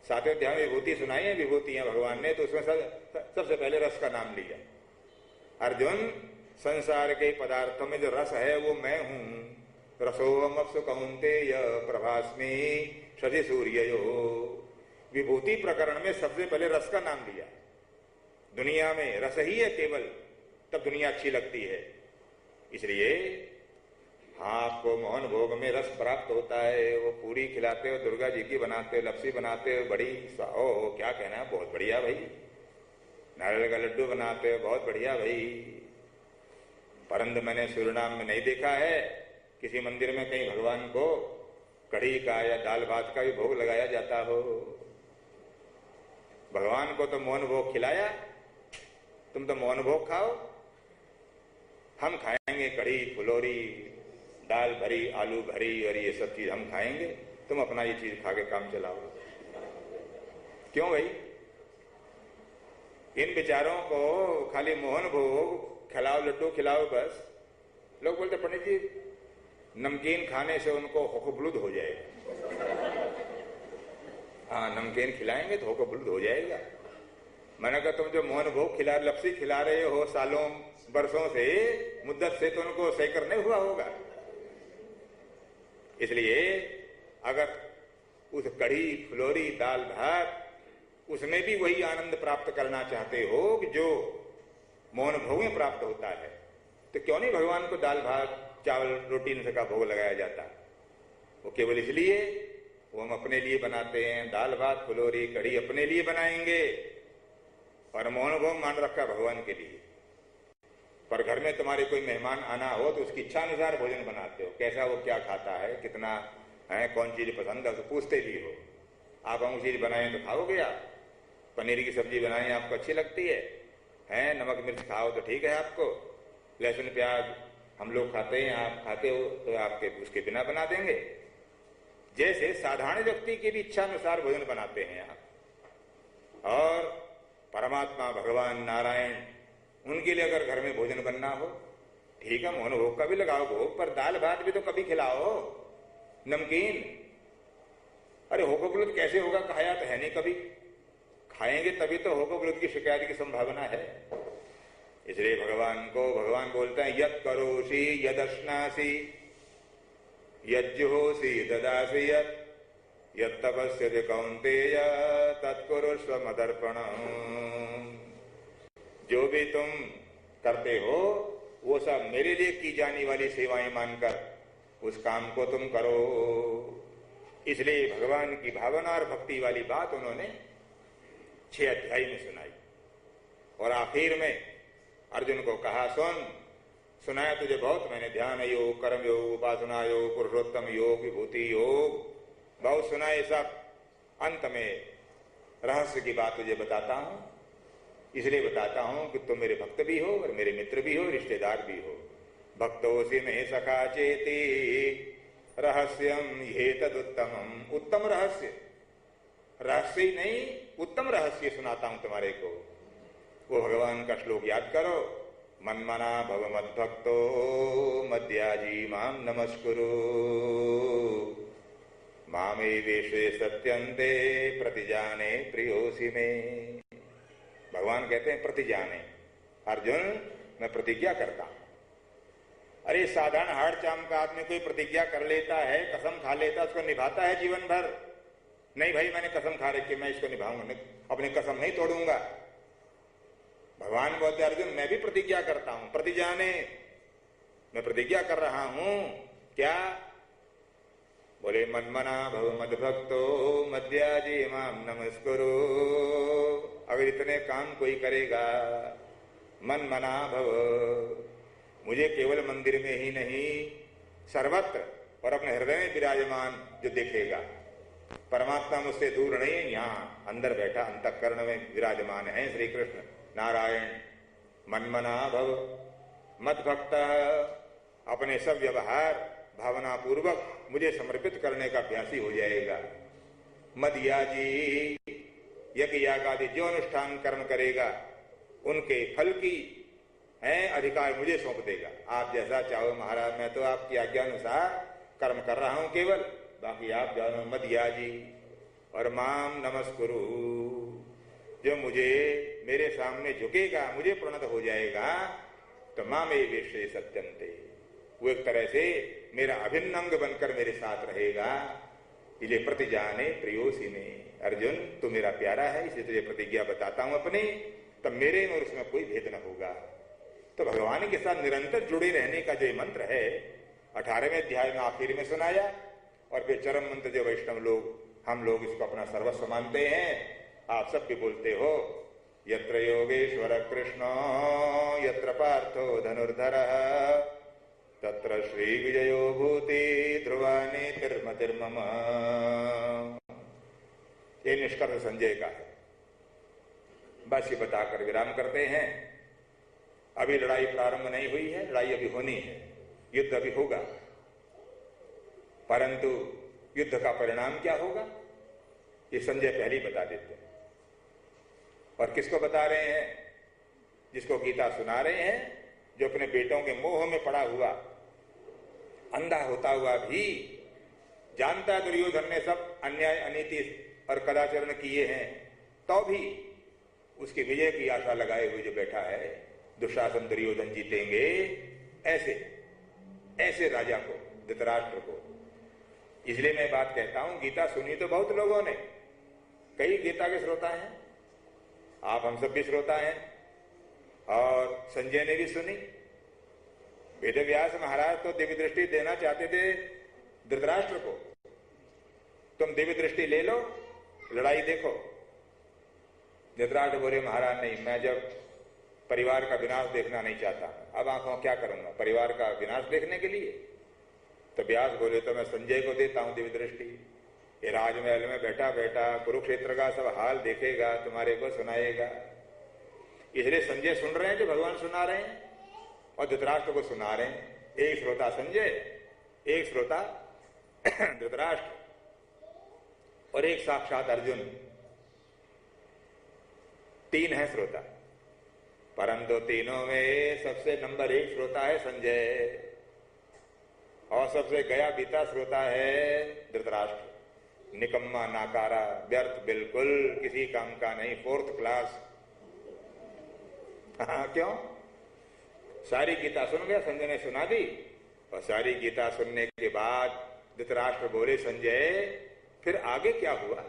Speaker 2: 7वें अध्याय में विभूति सुनाई है, विभूतियां भगवान ने, तो उसमें सबसे पहले रस का नाम लिया। अर्जुन संसार के पदार्थों में जो रस है वो मैं हूं, रसोमप्सु कौन्तेय प्रभास्मि शशि सूर्ययो। विभूति प्रकरण में सबसे पहले रस का नाम लिया। दुनिया में रस ही है केवल, तब दुनिया अच्छी लगती है। इसलिए हाँ, आपको मोहन भोग में रस प्राप्त होता है, वो पूरी खिलाते हो, दुर्गा जी की बनाते हो, लपसी बनाते हो, बड़ी ओ क्या कहना है, बहुत बढ़िया भाई, नारियल का लड्डू बनाते हो, बहुत बढ़िया भाई। परंतु मैंने सूर्यनाम में नहीं देखा है किसी मंदिर में कहीं भगवान को कढ़ी का या दाल भात का भी भोग लगाया जाता हो। भगवान को तो मोहन भोग खिलाया, तुम तो मोहन भोग खाओ, हम खाएंगे कढ़ी फुलोरी दाल भरी आलू भरी और ये सब चीज हम खाएंगे, तुम अपना ये चीज खा के काम चलाओ। क्यों भाई? इन बेचारों को खाली मोहन भोग खिलाओ, लड्डू खिलाओ बस। लोग बोलते पंडित जी नमकीन खाने से उनको होकबलुद हो जाएगा। हाँ, नमकीन खिलाएंगे तो होकबलुद हो जाएगा। मैंने कहा तुम जो मोहन भोग खिला, लपसी खिला रहे हो सालों बरसों से, मुद्दत से, तो उनको सही करने हुआ होगा। इसलिए अगर उस कढ़ी फुलोरी दाल भात उसमें भी वही आनंद प्राप्त करना चाहते हो कि जो मोहन भोग में प्राप्त होता है, तो क्यों नहीं भगवान को दाल भात चावल रोटी का भोग लगाया जाता। वो केवल इसलिए वो हम अपने लिए बनाते हैं, दाल भात फुलोरी कढ़ी अपने लिए बनाएंगे और मोहन भोग मान रखा भगवान के लिए। पर घर में तुम्हारे कोई मेहमान आना हो तो उसकी इच्छा अनुसार भोजन बनाते हो, कैसा वो क्या खाता है, कितना है, कौन चीज पसंद है, तो पूछते भी हो। आप हम चीज बनाएं तो खाओगे आप, पनीर की सब्जी बनाएं आपको अच्छी लगती है, नमक मिर्च खाओ तो ठीक है आपको, लहसुन प्याज हम लोग खाते हैं, आप खाते हो तो आपके उसके बिना बना देंगे। जैसे साधारण व्यक्ति की भी इच्छा अनुसार भोजन बनाते हैं आप। और परमात्मा भगवान नारायण, उनके लिए अगर घर में भोजन बनना हो, ठीक है, मोहन भोग का भी लगाओ भोग, पर दाल भात भी तो कभी खिलाओ, नमकीन। अरे होकोगलुत कैसे होगा, खाया तो है नहीं कभी, खाएंगे तभी तो होकोगलुत की शिकायत की संभावना है। इसलिए भगवान बोलते हैं, यत् करोषि यदश्नासि यज्जुहोषि ददासि यत् तपस्यति कौन्तेय तत्कुरुष्व मदर्पणम्। जो भी तुम करते हो वो सब मेरे लिए की जाने वाली सेवाएं मानकर उस काम को तुम करो। इसलिए भगवान की भावना और भक्ति वाली बात उन्होंने 6 अध्याय में सुनाई। और आखिर में अर्जुन को कहा, सुनाया तुझे बहुत मैंने, ध्यान योग, कर्म योग, उपासना योग, पुरुषोत्तम योग, विभूति योग, बहुत सुना ये सब। अंत में रहस्य की बात तुझे बताता हूं, इसलिए बताता हूं कि तुम मेरे भक्त भी हो और मेरे मित्र भी हो, रिश्तेदार भी हो। भक्तोऽसि मे सखा चेति रहस्यम ये तदुत्तमम। उत्तम रहस्य, रहस्य ही नहीं, उत्तम रहस्य सुनाता हूं तुम्हारे को। वो भगवान का श्लोक याद करो, मन्मना भव मद्भक्तो मद्याजी माम नमस्कुरु मामे वेशे सत्यन्ते प्रतिजाने प्रियोसि में। भगवान कहते हैं प्रतिजाने, अर्जुन मैं प्रतिज्ञा करता हूं। अरे साधारण हाड़ चाम का आदमी कोई प्रतिज्ञा कर लेता है, कसम खा लेता, उसको निभाता है जीवन भर। नहीं भाई मैंने कसम खा रखी, मैं इसको निभाऊंगा, अपनी कसम नहीं तोड़ूंगा। भगवान बोलते अर्जुन मैं भी प्रतिज्ञा करता हूं, प्रतिजाने, मैं प्रतिज्ञा कर रहा हूं। क्या? बोले मन्मना भव मद्भक्तो मद्याजी माम नमस्कुरु। अगर इतने काम कोई करेगा, मन्मना भव, मुझे केवल मंदिर में ही नहीं सर्वत्र और अपने हृदय में विराजमान जो देखेगा, परमात्मा मुझसे दूर नहीं, यहाँ अंदर बैठा अंतःकरण में विराजमान है श्री कृष्ण नारायण। मन्मना भव, मद्भक्त, अपने सब व्यवहार भावना पूर्वक मुझे समर्पित करने का अभ्यासी हो जाएगा। मदयाजी, यज्ञ याग आदि जो अनुष्ठान कर्म करेगा उनके फल की अधिकार मुझे सौंप देगा। आप जैसा चाहो महाराज, मैं तो आपकी आज्ञा अनुसार कर्म कर रहा हूं केवल, बाकी आप जानो। मदयाजी और माम नमस्कुरु, जो मुझे मेरे सामने झुकेगा, मुझे प्रणत हो जाएगा, तो मामे वेशे सत्यन्ते, वो एक तरह से मेरा अभिन्न अंग बनकर मेरे साथ रहेगा। इसलिए प्रतिजाने प्रियोसी में, अर्जुन तू मेरा प्यारा है, इसलिए तुझे प्रतिज्ञा बताता हूं अपनी, तब मेरे में और उसमें कोई भेद न होगा। तो भगवान के साथ निरंतर जुड़े रहने का जो मंत्र है 18वें अध्याय में आखिर में सुनाया, और फिर चरम मंत्र जो वैष्णव लोग हम लोग इसको अपना सर्वस्व मानते हैं, आप सब भी बोलते हो, यत्र योगेश्वर कृष्ण यत्र पार्थो धनुर्धरः तत्र श्री विजयो भूति ध्रुवाने तिर्मतिर्मम। ये निष्कर्ष संजय का है। बस ये बताकर विराम करते हैं। अभी लड़ाई प्रारंभ नहीं हुई है, लड़ाई अभी होनी है, युद्ध अभी होगा, परंतु युद्ध का परिणाम क्या होगा ये संजय पहले ही बता देते हैं। और किसको बता रहे हैं? जिसको गीता सुना रहे हैं, जो अपने बेटों के मोह में पड़ा हुआ, अंधा होता हुआ भी जानता दुर्योधन ने सब अन्याय अनीति और कदाचरण किए हैं, तो भी उसकी विजय की आशा लगाए हुए जो बैठा है, दुशासन दुर्योधन जीतेंगे, ऐसे राजा को, धृतराष्ट्र को। इसलिए मैं बात कहता हूं, गीता सुनी तो बहुत लोगों ने, कई गीता के श्रोता हैं, आप हम सब भी श्रोता हैं, और संजय ने भी सुनी। वेद व्यास महाराज तो दिव्य दृष्टि देना चाहते थे धृतराष्ट्र को, तुम दिव्य दृष्टि ले लो, लड़ाई देखो। धृतराष्ट्र बोले महाराज नहीं, मैं जब परिवार का विनाश देखना नहीं चाहता। अब आंखों क्या करूंगा परिवार का विनाश देखने के लिए? तो व्यास बोले तो मैं संजय को देता हूं दिव्य दृष्टि। ये राजमहल में बैठा बैठा कुरुक्षेत्र का सब हाल देखेगा, तुम्हारे को सुनाएगा। इसलिए संजय सुन रहे हैं जो भगवान सुना रहे हैं, और धृतराष्ट्र को सुना रहे हैं। एक श्रोता संजय, एक श्रोता धृतराष्ट्र, और एक साक्षात अर्जुन। तीन है श्रोता, परंतु तीनों में सबसे नंबर 1 श्रोता है संजय, और सबसे गया बीता श्रोता है धृतराष्ट्र। निकम्मा, नाकारा, व्यर्थ, बिल्कुल किसी काम का नहीं, 4th क्लास। हाँ, क्यों? सारी गीता सुन गया, संजय ने सुना दी, और सारी गीता सुनने के बाद धृतराष्ट्र बोले संजय फिर आगे क्या हुआ?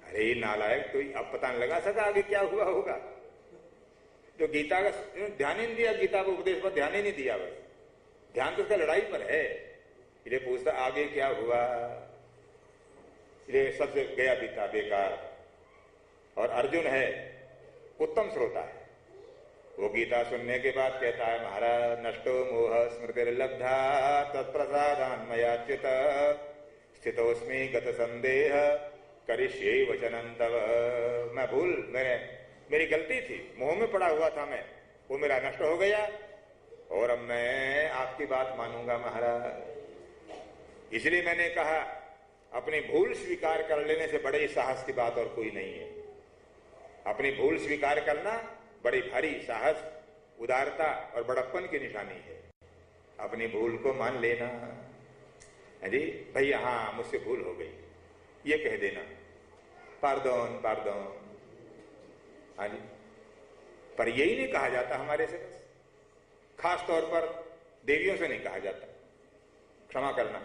Speaker 2: अरे नालायक, तो अब पता नहीं लगा सका आगे क्या हुआ होगा। जो गीता का ध्यान ही नहीं दिया, गीता को उपदेश पर ध्यान ही नहीं दिया, बस ध्यान तो उसका लड़ाई पर है। इसलिए पूछता आगे क्या हुआ? इसलिए सबसे गया बीता बेकार। और अर्जुन है उत्तम श्रोता है, वो गीता सुनने के बाद कहता है महाराज नष्टो मोह स्मृतिर्लब्धा तत्प्रसादान् मयाच्युत स्थितोस्मि गत संदेह करिष्ये वचनं तव। मैं मेरी गलती थी, मोह में पड़ा हुआ था मैं, वो मेरा नष्ट हो गया, और अब मैं आपकी बात मानूंगा महाराज। इसलिए मैंने कहा अपनी भूल स्वीकार कर लेने से बड़े साहस की बात और कोई नहीं है। अपनी भूल स्वीकार करना बड़ी भारी साहस, उदारता और बड़प्पन की निशानी है। अपनी भूल को मान लेना, है जी भैया, हाँ मुझसे भूल हो गई, ये कह देना, पार्दोन पार्दोन। हाँ जी, पर यही नहीं कहा जाता हमारे से, बस खास तौर पर देवियों से नहीं कहा जाता क्षमा करना।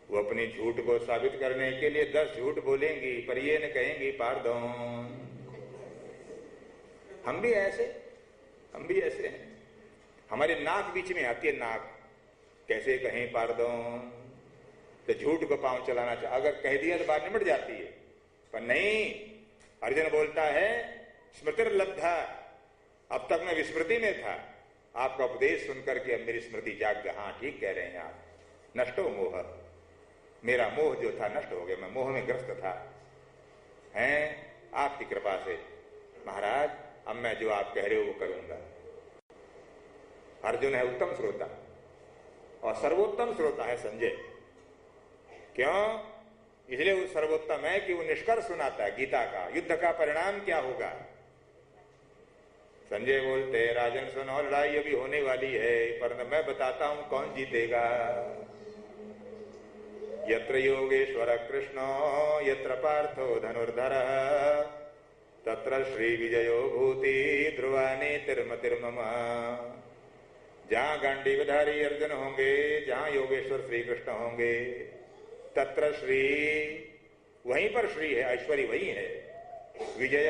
Speaker 2: वो अपनी झूठ को साबित करने के लिए 10 झूठ बोलेंगी, पर ये न कहेंगी पार्दोन। हम भी ऐसे हैं। हमारी नाक बीच में आती है, नाक कैसे कहें पार्दोन, तो झूठ को पांव चलाना चाहिए। अगर कह दिया तो बात निमट जाती है, पर नहीं। अर्जुन बोलता है स्मृतिर्लब्धा, अब तक मैं विस्मृति में था, आपका उपदेश सुनकर के अब मेरी स्मृति जाग गई। हाँ ठीक कह रहे हैं आप, नष्टो मोह, मेरा मोह जो था नष्ट हो गया, मैं मोह में ग्रस्त था, हैं आपकी कृपा से महाराज, अब मैं जो आप कह रहे हो वो करूंगा। अर्जुन है उत्तम श्रोता, और सर्वोत्तम श्रोता है संजय। क्यों? इसलिए वो सर्वोत्तम है कि वो निष्कर्ष सुनाता है गीता का, युद्ध का परिणाम क्या होगा। संजय बोलते राजन सुनो, लड़ाई अभी होने वाली है, पर मैं बताता हूं कौन जीतेगा। यत्र योगेश्वर कृष्णो यत्र पार्थो धनुर्धरः तत्र श्री विजयो भूति ध्रुवानी तिर्मतिर्मम। जहां गांडीवधारी अर्जुन होंगे, जहां योगेश्वर श्री कृष्ण होंगे, तत्र श्री, वहीं पर श्री है, ऐश्वर्य वहीं है, विजय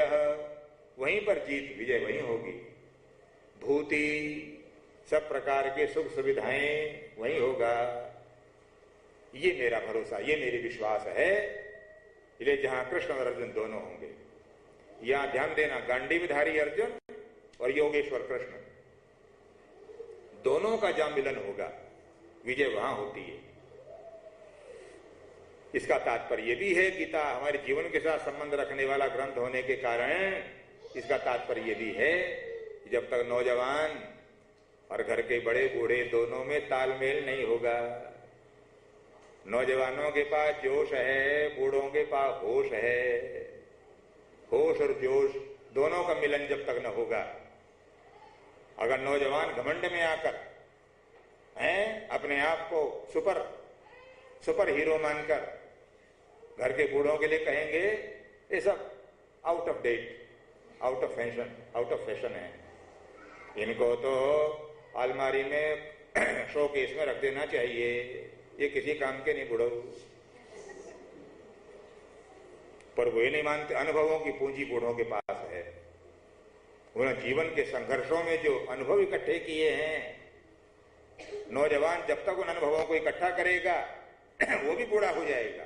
Speaker 2: वहीं पर जीत, विजय वहीं होगी, भूति सब प्रकार के सुख सुविधाएं वहीं होगा। ये मेरा भरोसा, ये मेरी विश्वास है। इसलिए जहां कृष्ण और अर्जुन दोनों होंगे, यहां ध्यान देना, गांडीवधारी अर्जुन और योगेश्वर कृष्ण दोनों का जहां मिलन होगा, विजय वहां होती है। इसका तात्पर्य भी है, गीता हमारे जीवन के साथ संबंध रखने वाला ग्रंथ होने के कारण इसका तात्पर्य भी है कि जब तक नौजवान और घर के बड़े बूढ़े दोनों में तालमेल नहीं होगा, नौजवानों के पास जोश है, बूढ़ों के पास होश है, होश और जोश दोनों का मिलन जब तक न होगा, अगर नौजवान घमंड में आकर हैं अपने आप को सुपर हीरो मानकर घर के बूढ़ों के लिए कहेंगे ये सब out of date, out of fashion है, इनको तो अलमारी में शोकेस में रख देना चाहिए, ये किसी काम के नहीं बूढ़ों। पर वो ये नहीं मानते, अनुभवों की पूंजी बूढ़ों के पास है। उन्होंने जीवन के संघर्षों में जो अनुभव इकट्ठे किए हैं, नौजवान जब तक उन अनुभवों को इकट्ठा करेगा वो भी बूढ़ा हो जाएगा,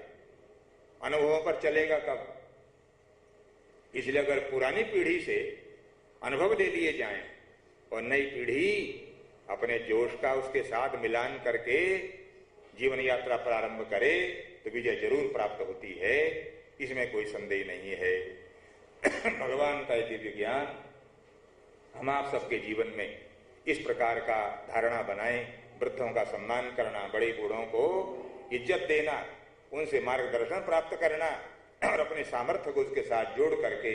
Speaker 2: अनुभवों पर चलेगा कब। इसलिए अगर पुरानी पीढ़ी से अनुभव ले लिए जाएं और नई पीढ़ी अपने जोश का उसके साथ मिलान करके जीवन यात्रा प्रारंभ करे तो विजय जरूर प्राप्त होती है, इसमें कोई संदेह नहीं है। भगवान का दिव्य ज्ञान हम आप सबके जीवन में इस प्रकार का धारणा बनाएं, वृद्धों का सम्मान करना, बड़े बूढ़ों को इज्जत देना, उनसे मार्गदर्शन प्राप्त करना और अपने सामर्थ्य को उसके साथ जोड़ करके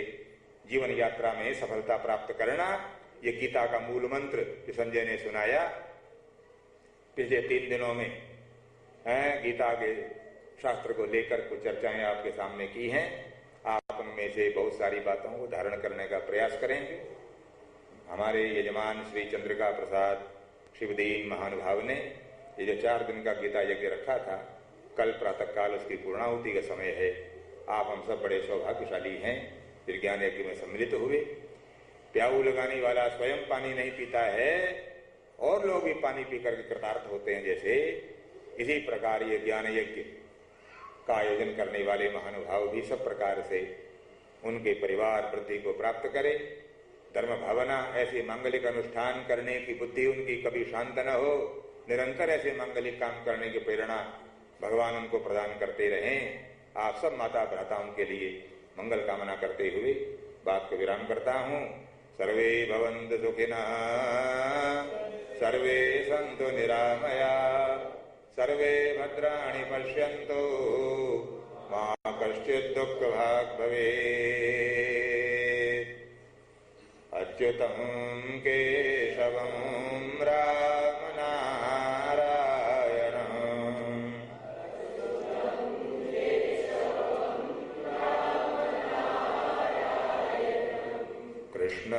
Speaker 2: जीवन यात्रा में सफलता प्राप्त करना, ये गीता का मूल मंत्र जो संजय ने सुनाया पिछले 3 दिनों में गीता के शास्त्र को लेकर कुछ चर्चाएं आपके सामने की हैं। आप उनमें से बहुत सारी बातों को धारण करने का प्रयास करेंगे। हमारे यजमान श्री चंद्रिका प्रसाद शिवदीन महानुभाव ने ये जो 4 दिन का गीता यज्ञ रखा था, कल प्रातःकाल उसकी पूर्णाहुति का समय है। आप हम सब बड़े सौभाग्यशाली हैं, विज्ञान यज्ञ में सम्मिलित हुए। प्याऊ लगाने वाला स्वयं पानी नहीं पीता है और लोग भी पानी पीकर के कृतार्थ होते हैं, जैसे इसी प्रकार ये ज्ञान यज्ञ का आयोजन करने वाले महानुभाव भी सब प्रकार से उनके परिवार वृद्धि को प्राप्त करे। धर्म भावना, ऐसे मांगलिक अनुष्ठान करने की बुद्धि उनकी कभी शांत न हो, निरंतर ऐसे मांगलिक काम करने की प्रेरणा भगवान उनको प्रदान करते रहें। आप सब माता भ्राताओं के लिए मंगल कामना करते हुए बात को विराम करता हूँ। सर्वे भवन्तु सुखिनः, सर्वे सन्तु निरामया, सर्वे भद्राणि पश्यन्तु, मा कश्चित् दुःखभाग् भवेत्। अच्युतं केशवं राम नारायणं कृष्ण